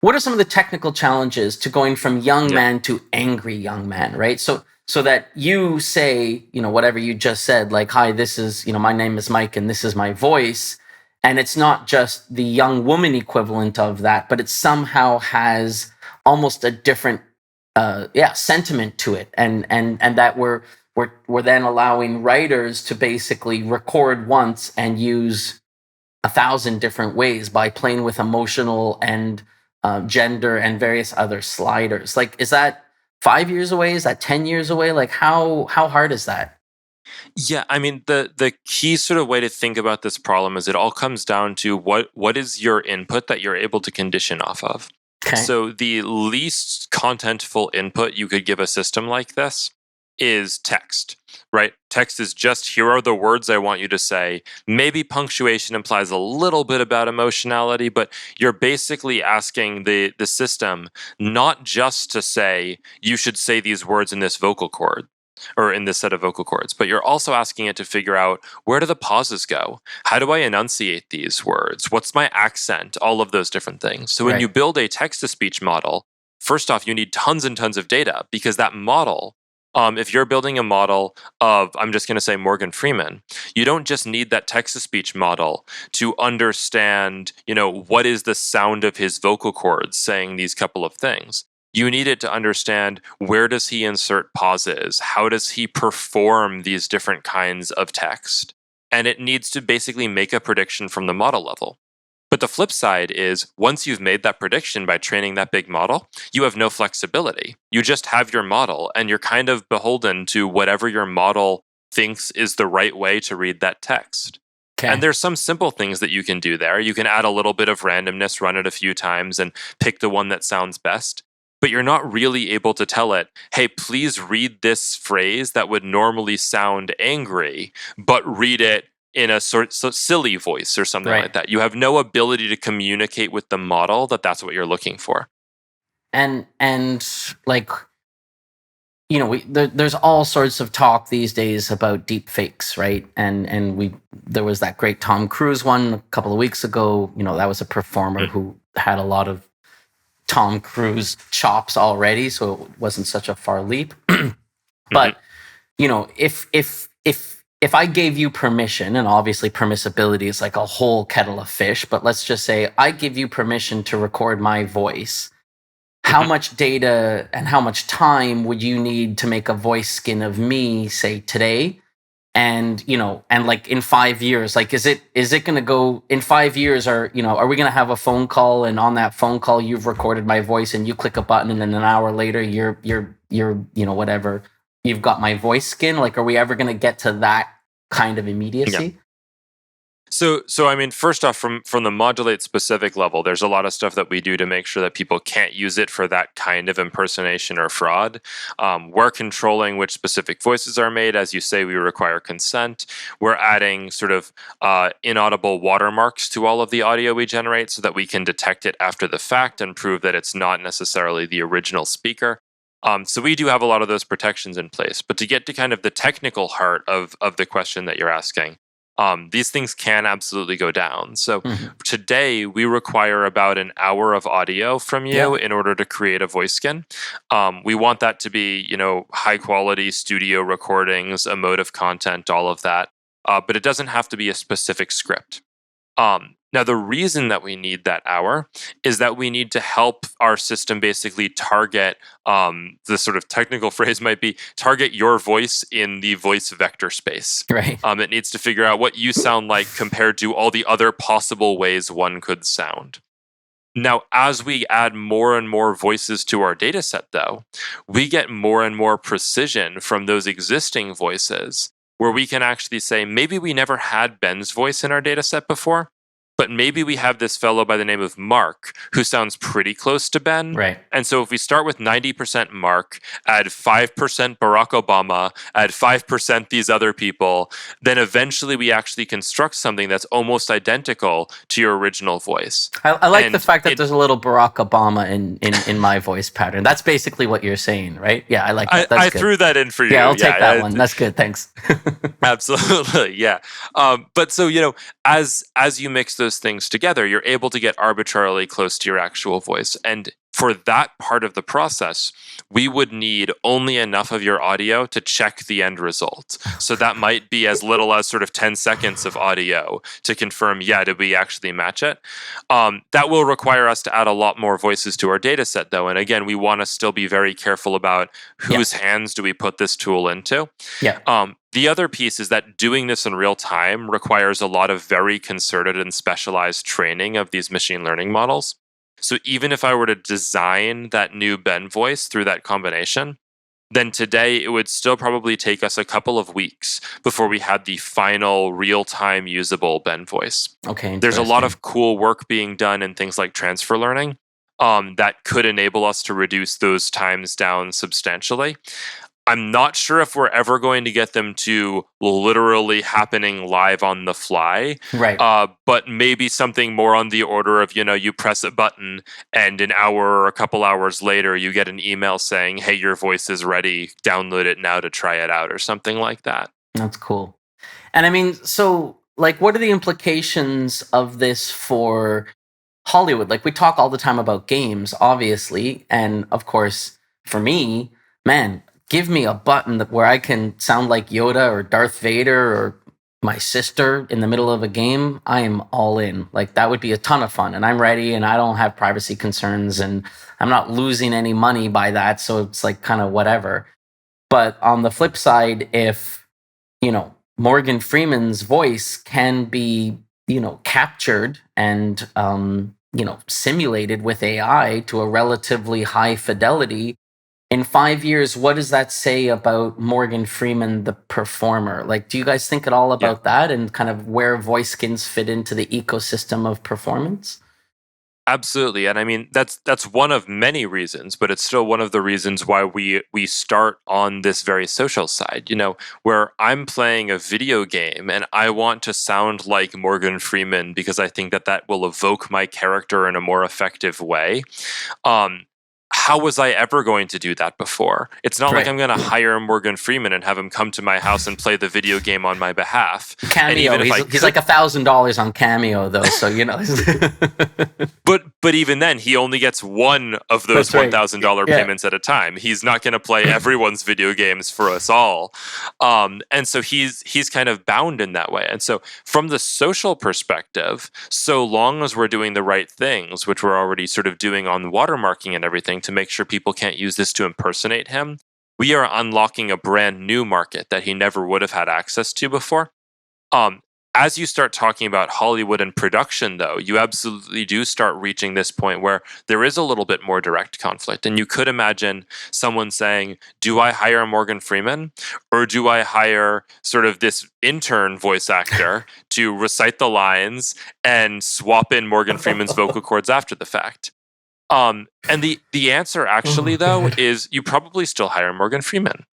what are some of the technical challenges to going from young man to angry young man, right? So that you say, whatever you just said, like, hi, this is, my name is Mike and this is my voice. And it's not just the young woman equivalent of that, but it somehow has almost a different, sentiment to it. And that we're then allowing writers to basically record once and use 1,000 different ways by playing with emotional and gender and various other sliders. Like, is that 5 years away? Is that 10 years away? Like, how hard is that? Yeah, I mean, the key sort of way to think about this problem is it all comes down to what is your input that you're able to condition off of. Okay. So the least contentful input you could give a system like this is text, right? Text is just, here are the words I want you to say. Maybe punctuation implies a little bit about emotionality, but you're basically asking the system not just to say, you should say these words in this vocal cord or in this set of vocal cords, but you're also asking it to figure out, where do the pauses go? How do I enunciate these words? What's my accent? All of those different things. So when you build a text-to-speech model, first off, you need tons and tons of data, because that model, if you're building a model of, I'm just going to say Morgan Freeman, you don't just need that text-to-speech model to understand, what is the sound of his vocal cords saying these couple of things. You need it to understand, where does he insert pauses? How does he perform these different kinds of text? And it needs to basically make a prediction from the model level. But the flip side is once you've made that prediction by training that big model, you have no flexibility. You just have your model and you're kind of beholden to whatever your model thinks is the right way to read that text. Okay. And there's some simple things that you can do there. You can add a little bit of randomness, run it a few times, and pick the one that sounds best. But you're not really able to tell it, hey, please read this phrase that would normally sound angry, but read it in a sort of silly voice or something like that. You have no ability to communicate with the model that that's what you're looking for. And like, you know, there's all sorts of talk these days about deep fakes, right? And there was that great Tom Cruise one a couple of weeks ago. You know, that was a performer who had a lot of Tom Cruise chops already, so it wasn't such a far leap. But you know, if I gave you permission, and obviously permissibility is like a whole kettle of fish, but let's just say I give you permission to record my voice. How much data and how much time would you need to make a voice skin of me, say today? And, you know, and like in 5 years, like, is it going to go in 5 years? Are we going to have a phone call, and on that phone call, you've recorded my voice and you click a button, and then an hour later you're, you know, whatever, you've got my voice skin. Like, are we ever going to get to that kind of immediacy? Yeah. So I mean, first off, from the Modulate specific level, there's a lot of stuff that we do to make sure that people can't use it for that kind of impersonation or fraud. We're controlling which specific voices are made. As you say, we require consent. We're adding sort of inaudible watermarks to all of the audio we generate so that we can detect it after the fact and prove that it's not necessarily the original speaker. So we do have a lot of those protections in place. But to get to kind of the technical heart of the question that you're asking, these things can absolutely go down. So today we require about an hour of audio from you in order to create a voice skin. We want that to be, you know, high quality studio recordings, emotive content, all of that. But it doesn't have to be a specific script. Now, the reason that we need that hour is that we need to help our system basically target, the sort of technical phrase might be, target your voice in the voice vector space. Right. It needs to figure out what you sound like compared to all the other possible ways one could sound. Now, as we add more and more voices to our data set, though, we get more and more precision from those existing voices, where we can actually say, maybe we never had Ben's voice in our data set before, but maybe we have this fellow by the name of Mark who sounds pretty close to Ben. Right. And so if we start with 90% Mark, add 5% Barack Obama, add 5% these other people, then eventually we actually construct something that's almost identical to your original voice. I like the fact that there's a little Barack Obama in my voice pattern. That's basically what you're saying, right? Yeah, I like that. That's good. Threw that in for you. Yeah, I'll take that one. That's good. Thanks. Absolutely. Yeah. But so, you know, as you mix those things together, you're able to get arbitrarily close to your actual voice. And for that part of the process, we would need only enough of your audio to check the end result. So that might be as little as sort of 10 seconds of audio to confirm, yeah, did we actually match it? That will require us to add a lot more voices to our data set, though. And again, we want to still be very careful about whose hands do we put this tool into. Yeah. The other piece is that doing this in real time requires a lot of very concerted and specialized training of these machine learning models. So even if I were to design that new Ben voice through that combination, then today it would still probably take us a couple of weeks before we had the final real-time usable Ben voice. Okay. There's a lot of cool work being done in things like transfer learning that could enable us to reduce those times down substantially. I'm not sure if we're ever going to get them to literally happening live on the fly. Right. But maybe something more on the order of, you know, you press a button and an hour or a couple hours later, you get an email saying, hey, your voice is ready. Download it now to try it out or something like that. That's cool. And I mean, so like, what are the implications of this for Hollywood? Like, we talk all the time about games, obviously. And of course, for me, man, give me a button where I can sound like Yoda or Darth Vader or my sister in the middle of a game. I am all in. Like, that would be a ton of fun. And I'm ready, and I don't have privacy concerns, and I'm not losing any money by that. So it's like kind of whatever. But on the flip side, if, you know, Morgan Freeman's voice can be captured and simulated with AI to a relatively high fidelity. In 5 years, what does that say about Morgan Freeman, the performer? Like, do you guys think at all about that and kind of where voice skins fit into the ecosystem of performance? Absolutely. And I mean, that's one of many reasons, but it's still one of the reasons why we start on this very social side, where I'm playing a video game and I want to sound like Morgan Freeman because I think that will evoke my character in a more effective way. How was I ever going to do that before? It's not like I'm going to hire Morgan Freeman and have him come to my house and play the video game on my behalf. Cameo. He's like $1,000 on Cameo, though. So But even then, he only gets one of those $1,000 payments at a time. He's not going to play everyone's video games for us all, and so he's kind of bound in that way. And so, from the social perspective, so long as we're doing the right things, which we're already sort of doing on watermarking and everything, to make sure people can't use this to impersonate him, we are unlocking a brand new market that he never would have had access to before. As you start talking about Hollywood and production, though, you absolutely do start reaching this point where there is a little bit more direct conflict. And you could imagine someone saying, do I hire Morgan Freeman or do I hire sort of this intern voice actor to recite the lines and swap in Morgan Freeman's vocal cords after the fact? And the answer actually, though, is you probably still hire Morgan Freeman.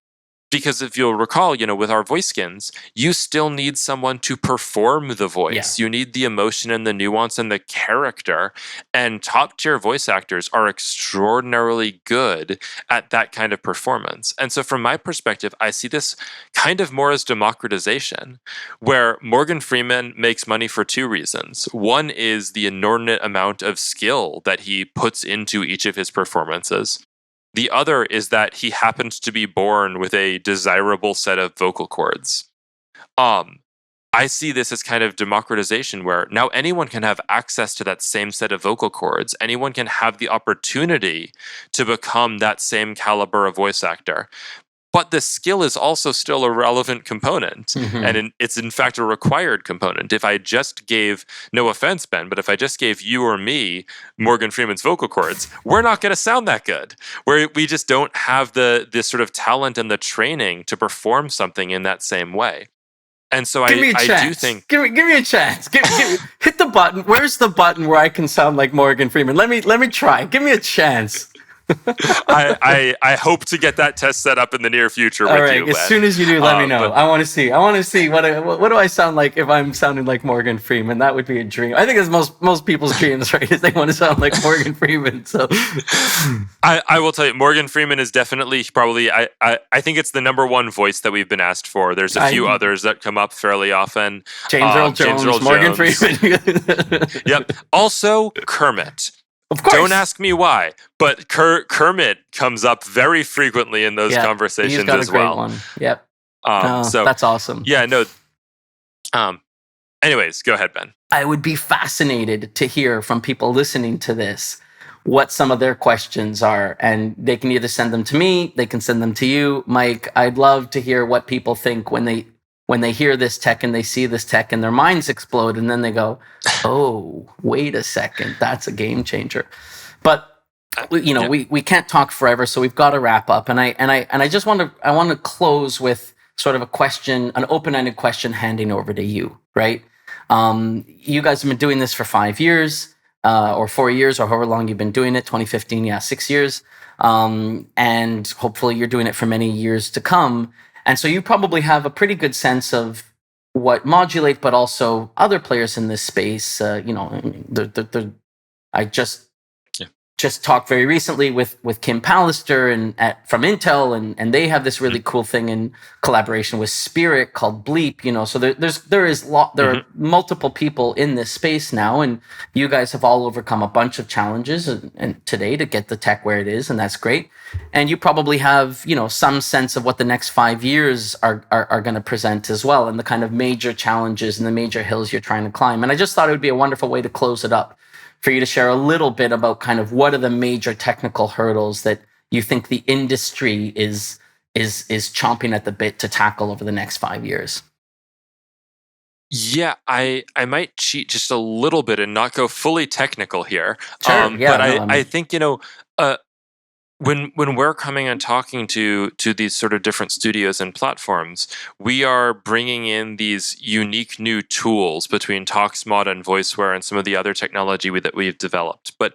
Because if you'll recall, with our voice skins, you still need someone to perform the voice. Yeah. You need the emotion and the nuance and the character. And top-tier voice actors are extraordinarily good at that kind of performance. And so from my perspective, I see this kind of more as democratization, where Morgan Freeman makes money for two reasons. One is the inordinate amount of skill that he puts into each of his performances. The other is that he happens to be born with a desirable set of vocal cords. I see this as kind of democratization where now anyone can have access to that same set of vocal cords. Anyone can have the opportunity to become that same caliber of voice actor. But the skill is also still a relevant component. Mm-hmm. And it's in fact a required component. If I just gave, no offense, Ben, but if I just gave you or me Morgan Freeman's vocal cords, we're not going to sound that good. We just don't have this sort of talent and the training to perform something in that same way. And so I do think... Give me a chance. Hit the button. Where's the button where I can sound like Morgan Freeman? Let me try. Give me a chance. I hope to get that test set up in the near future with you, Ben. As soon as you do, let me know. I want to see what do I sound like if I'm sounding like Morgan Freeman. That would be a dream. I think it's most people's dreams, right? Is they want to sound like Morgan Freeman. So I will tell you, Morgan Freeman is definitely probably I think it's the number one voice that we've been asked for. There's a few others that come up fairly often. James Earl Jones, Morgan Freeman. Yep. Also Kermit. Of course. Don't ask me why, but Kermit comes up very frequently in those conversations he's got as a great well. One. Yep. So that's awesome. Yeah, no. Anyways, go ahead, Ben. I would be fascinated to hear from people listening to this what some of their questions are, and they can either send them to me, they can send them to you, Mike. I'd love to hear what people think when they hear this tech and they see this tech and their minds explode and then they go, oh, wait a second, that's a game changer. But we can't talk forever, so we've got to wrap up. And I just want to close with sort of a question, an open-ended question handing over to you, right? You guys have been doing this for 5 years, or 4 years, or however long you've been doing it, 2015, 6 years. And hopefully you're doing it for many years to come. And so you probably have a pretty good sense of what Modulate, but also other players in this space. I just talked very recently with Kim Pallister from Intel, and they have this really cool thing in collaboration with Spirit called Bleep. So there are multiple people in this space now, and you guys have all overcome a bunch of challenges and today to get the tech where it is, and that's great. And you probably have some sense of what the next 5 years are going to present as well, and the kind of major challenges and the major hills you're trying to climb. And I just thought it would be a wonderful way to close it up, for you to share a little bit about kind of what are the major technical hurdles that you think the industry is chomping at the bit to tackle over the next 5 years. Yeah, I might cheat just a little bit and not go fully technical here. Sure. Yeah. But No. I think, uh, when we're coming and talking to these sort of different studios and platforms, we are bringing in these unique new tools between ToxMod and VoiceWare and some of the other technology that we've developed. But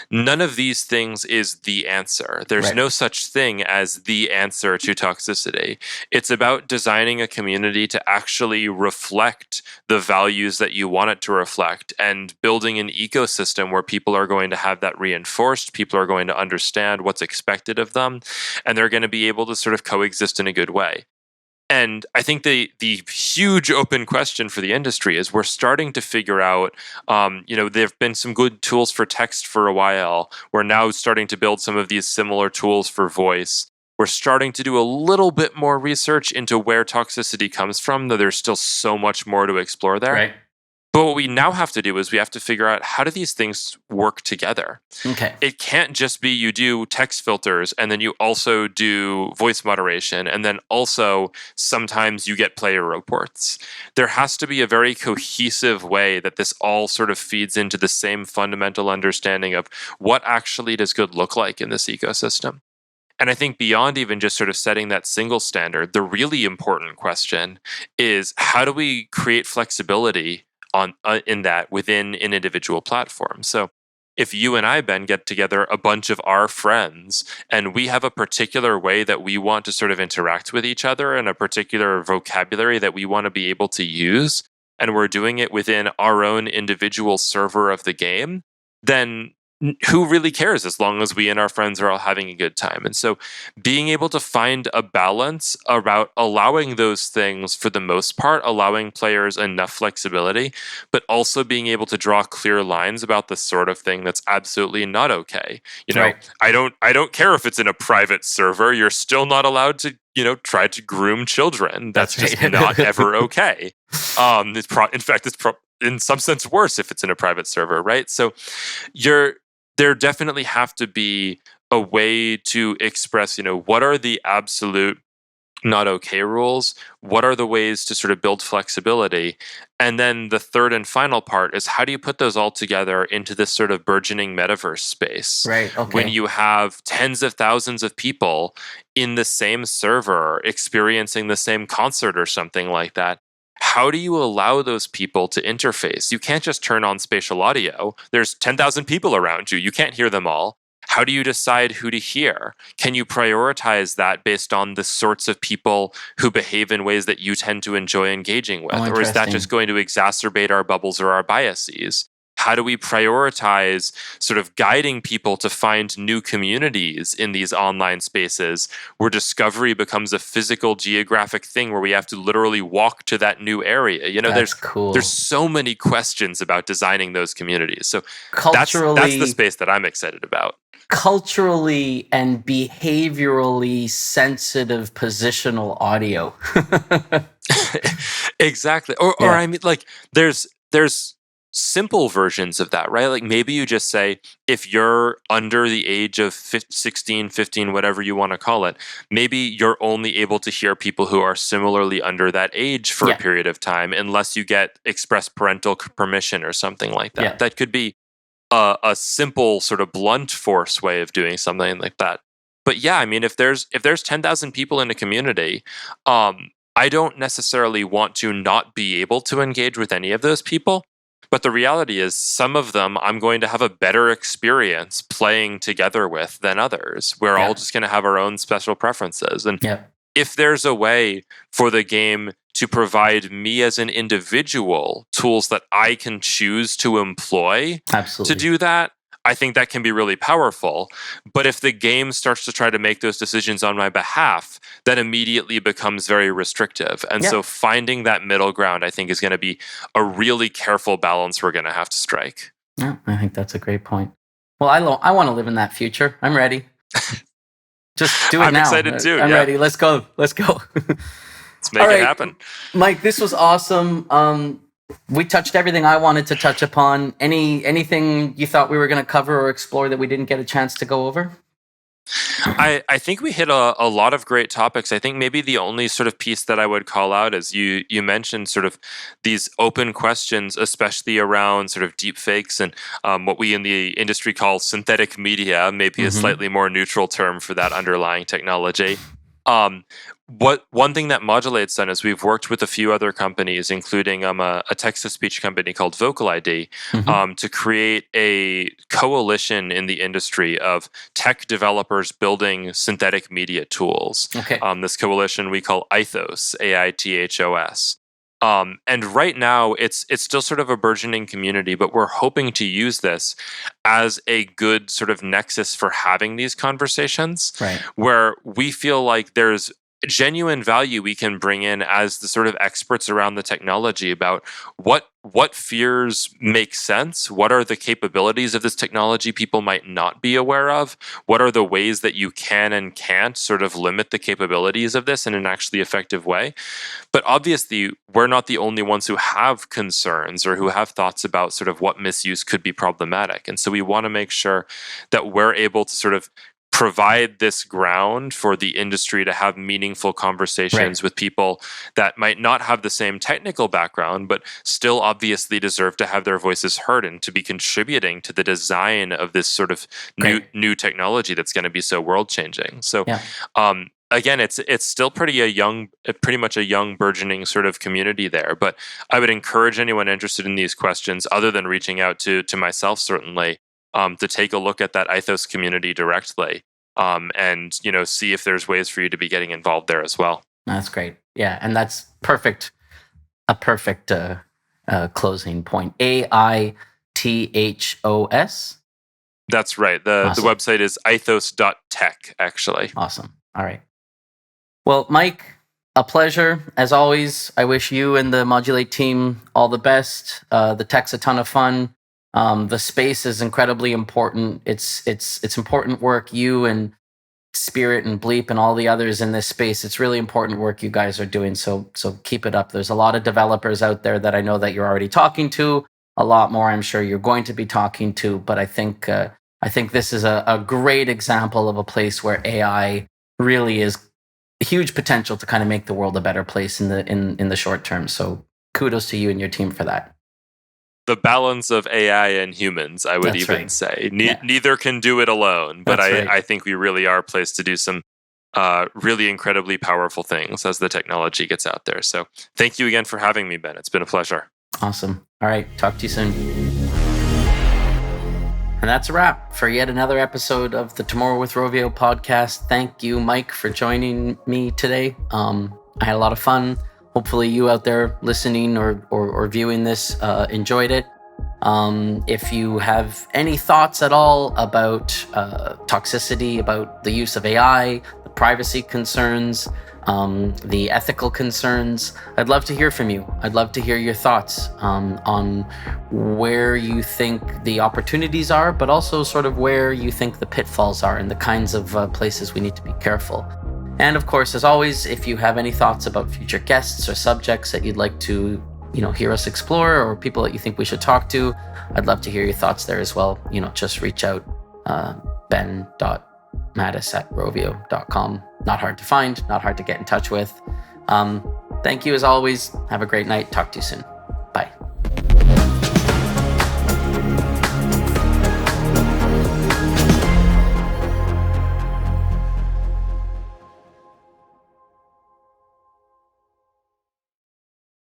none of these things is the answer. There's Right. no such thing as the answer to toxicity. It's about designing a community to actually reflect the values that you want it to reflect and building an ecosystem where people are going to have that reinforced, people are going to understand what's expected of them, and they're going to be able to sort of coexist in a good way. And I think the huge open question for the industry is we're starting to figure out, there have been some good tools for text for a while. We're now starting to build some of these similar tools for voice. We're starting to do a little bit more research into where toxicity comes from, though there's still so much more to explore there. Right. But what we now have to do is we have to figure out, how do these things work together? Okay. It can't just be you do text filters and then you also do voice moderation and then also sometimes you get player reports. There has to be a very cohesive way that this all sort of feeds into the same fundamental understanding of what actually does good look like in this ecosystem. And I think beyond even just sort of setting that single standard, the really important question is, how do we create flexibility in that within an individual platform? So if you and I, Ben, get together a bunch of our friends and we have a particular way that we want to sort of interact with each other and a particular vocabulary that we want to be able to use, and we're doing it within our own individual server of the game, then who really cares as long as we and our friends are all having a good time? And so being able to find a balance about allowing those things, for the most part, allowing players enough flexibility, but also being able to draw clear lines about the sort of thing that's absolutely not okay. Right. I don't care if it's in a private server, you're still not allowed to, try to groom children. That's just right. not ever okay. In fact, it's in some sense worse if it's in a private server, right? So there definitely have to be a way to express, what are the absolute not okay rules? What are the ways to sort of build flexibility? And then the third and final part is, how do you put those all together into this sort of burgeoning metaverse space? Right. Okay. When you have tens of thousands of people in the same server experiencing the same concert or something like that, how do you allow those people to interface? You can't just turn on spatial audio. There's 10,000 people around you. You can't hear them all. How do you decide who to hear? Can you prioritize that based on the sorts of people who behave in ways that you tend to enjoy engaging with? Or is that just going to exacerbate our bubbles or our biases? How do we prioritize sort of guiding people to find new communities in these online spaces where discovery becomes a physical geographic thing where we have to literally walk to that new area? That's cool. There's so many questions about designing those communities. So that's the space that I'm excited about. Culturally and behaviorally sensitive positional audio. Exactly. Or I mean, like, there's simple versions of that, right? Like, maybe you just say, if you're under the age of 16, 15, whatever you want to call it, maybe you're only able to hear people who are similarly under that age for a period of time, unless you get express parental permission or something like that. Yeah. That could be a simple sort of blunt force way of doing something like that. But yeah, I mean, if there's 10,000 people in a community, I don't necessarily want to not be able to engage with any of those people. But the reality is, some of them I'm going to have a better experience playing together with than others. We're all just going to have our own special preferences. And if there's a way for the game to provide me as an individual tools that I can choose to employ to do that, I think that can be really powerful. But if the game starts to try to make those decisions on my behalf, that immediately becomes very restrictive. And so finding that middle ground, I think, is going to be a really careful balance we're going to have to strike. Yeah, I think that's a great point. Well, I want to live in that future. I'm ready. Just do it now. I'm excited too. I'm ready. Let's go. Let's make it happen. Mike, this was awesome. We touched everything I wanted to touch upon. Anything you thought we were going to cover or explore that we didn't get a chance to go over? I think we hit a lot of great topics. I think maybe the only sort of piece that I would call out is you mentioned sort of these open questions, especially around sort of deep fakes and what we in the industry call synthetic media, maybe a slightly more neutral term for that underlying technology. One thing that Modulate's done is we've worked with a few other companies, including a text-to-speech company called Vocal ID, to create a coalition in the industry of tech developers building synthetic media tools. Okay. This coalition we call Ithos, AITHOS. And right now, it's still sort of a burgeoning community, but we're hoping to use this as a good sort of nexus for having these conversations, Right. where we feel like there's genuine value we can bring in as the sort of experts around the technology about what fears make sense, what are the capabilities of this technology people might not be aware of, what are the ways that you can and can't sort of limit the capabilities of this in an actually effective way. But obviously, we're not the only ones who have concerns or who have thoughts about sort of what misuse could be problematic. And so we want to make sure that we're able to sort of provide this ground for the industry to have meaningful conversations with people that might not have the same technical background, but still obviously deserve to have their voices heard and to be contributing to the design of this sort of new technology that's going to be so world changing. So, again, it's still pretty much a young burgeoning sort of community there. But I would encourage anyone interested in these questions, other than reaching out to myself, certainly, to take a look at that Ithos community directly, and see if there's ways for you to be getting involved there as well. That's great. Yeah, and that's perfect. A perfect closing point. AITHOS. That's right. The website is ithos.tech, actually. Awesome. All right. Well, Mike, a pleasure as always. I wish you and the Modulate team all the best. The tech's a ton of fun. The space is incredibly important. It's important work. You and Spirit and Bleep and all the others in this space. It's really important work you guys are doing. So keep it up. There's a lot of developers out there that I know that you're already talking to. A lot more, I'm sure you're going to be talking to. But I think this is a great example of a place where AI really is huge potential to kind of make the world a better place in the short term. So kudos to you and your team for that. The balance of AI and humans, I would say. Neither can do it alone, but I think we really are placed to do some really incredibly powerful things as the technology gets out there. So thank you again for having me, Ben. It's been a pleasure. Awesome. All right. Talk to you soon. And that's a wrap for yet another episode of the Tomorrow with Rovio podcast. Thank you, Mike, for joining me today. I had a lot of fun. Hopefully you out there listening or viewing this enjoyed it. If you have any thoughts at all about toxicity, about the use of AI, the privacy concerns, the ethical concerns, I'd love to hear from you. I'd love to hear your thoughts on where you think the opportunities are, but also sort of where you think the pitfalls are and the kinds of places we need to be careful. And of course, as always, if you have any thoughts about future guests or subjects that you'd like to, hear us explore, or people that you think we should talk to, I'd love to hear your thoughts there as well. Just reach out, ben.mattis@rovio.com. Not hard to find, not hard to get in touch with. Thank you as always. Have a great night. Talk to you soon.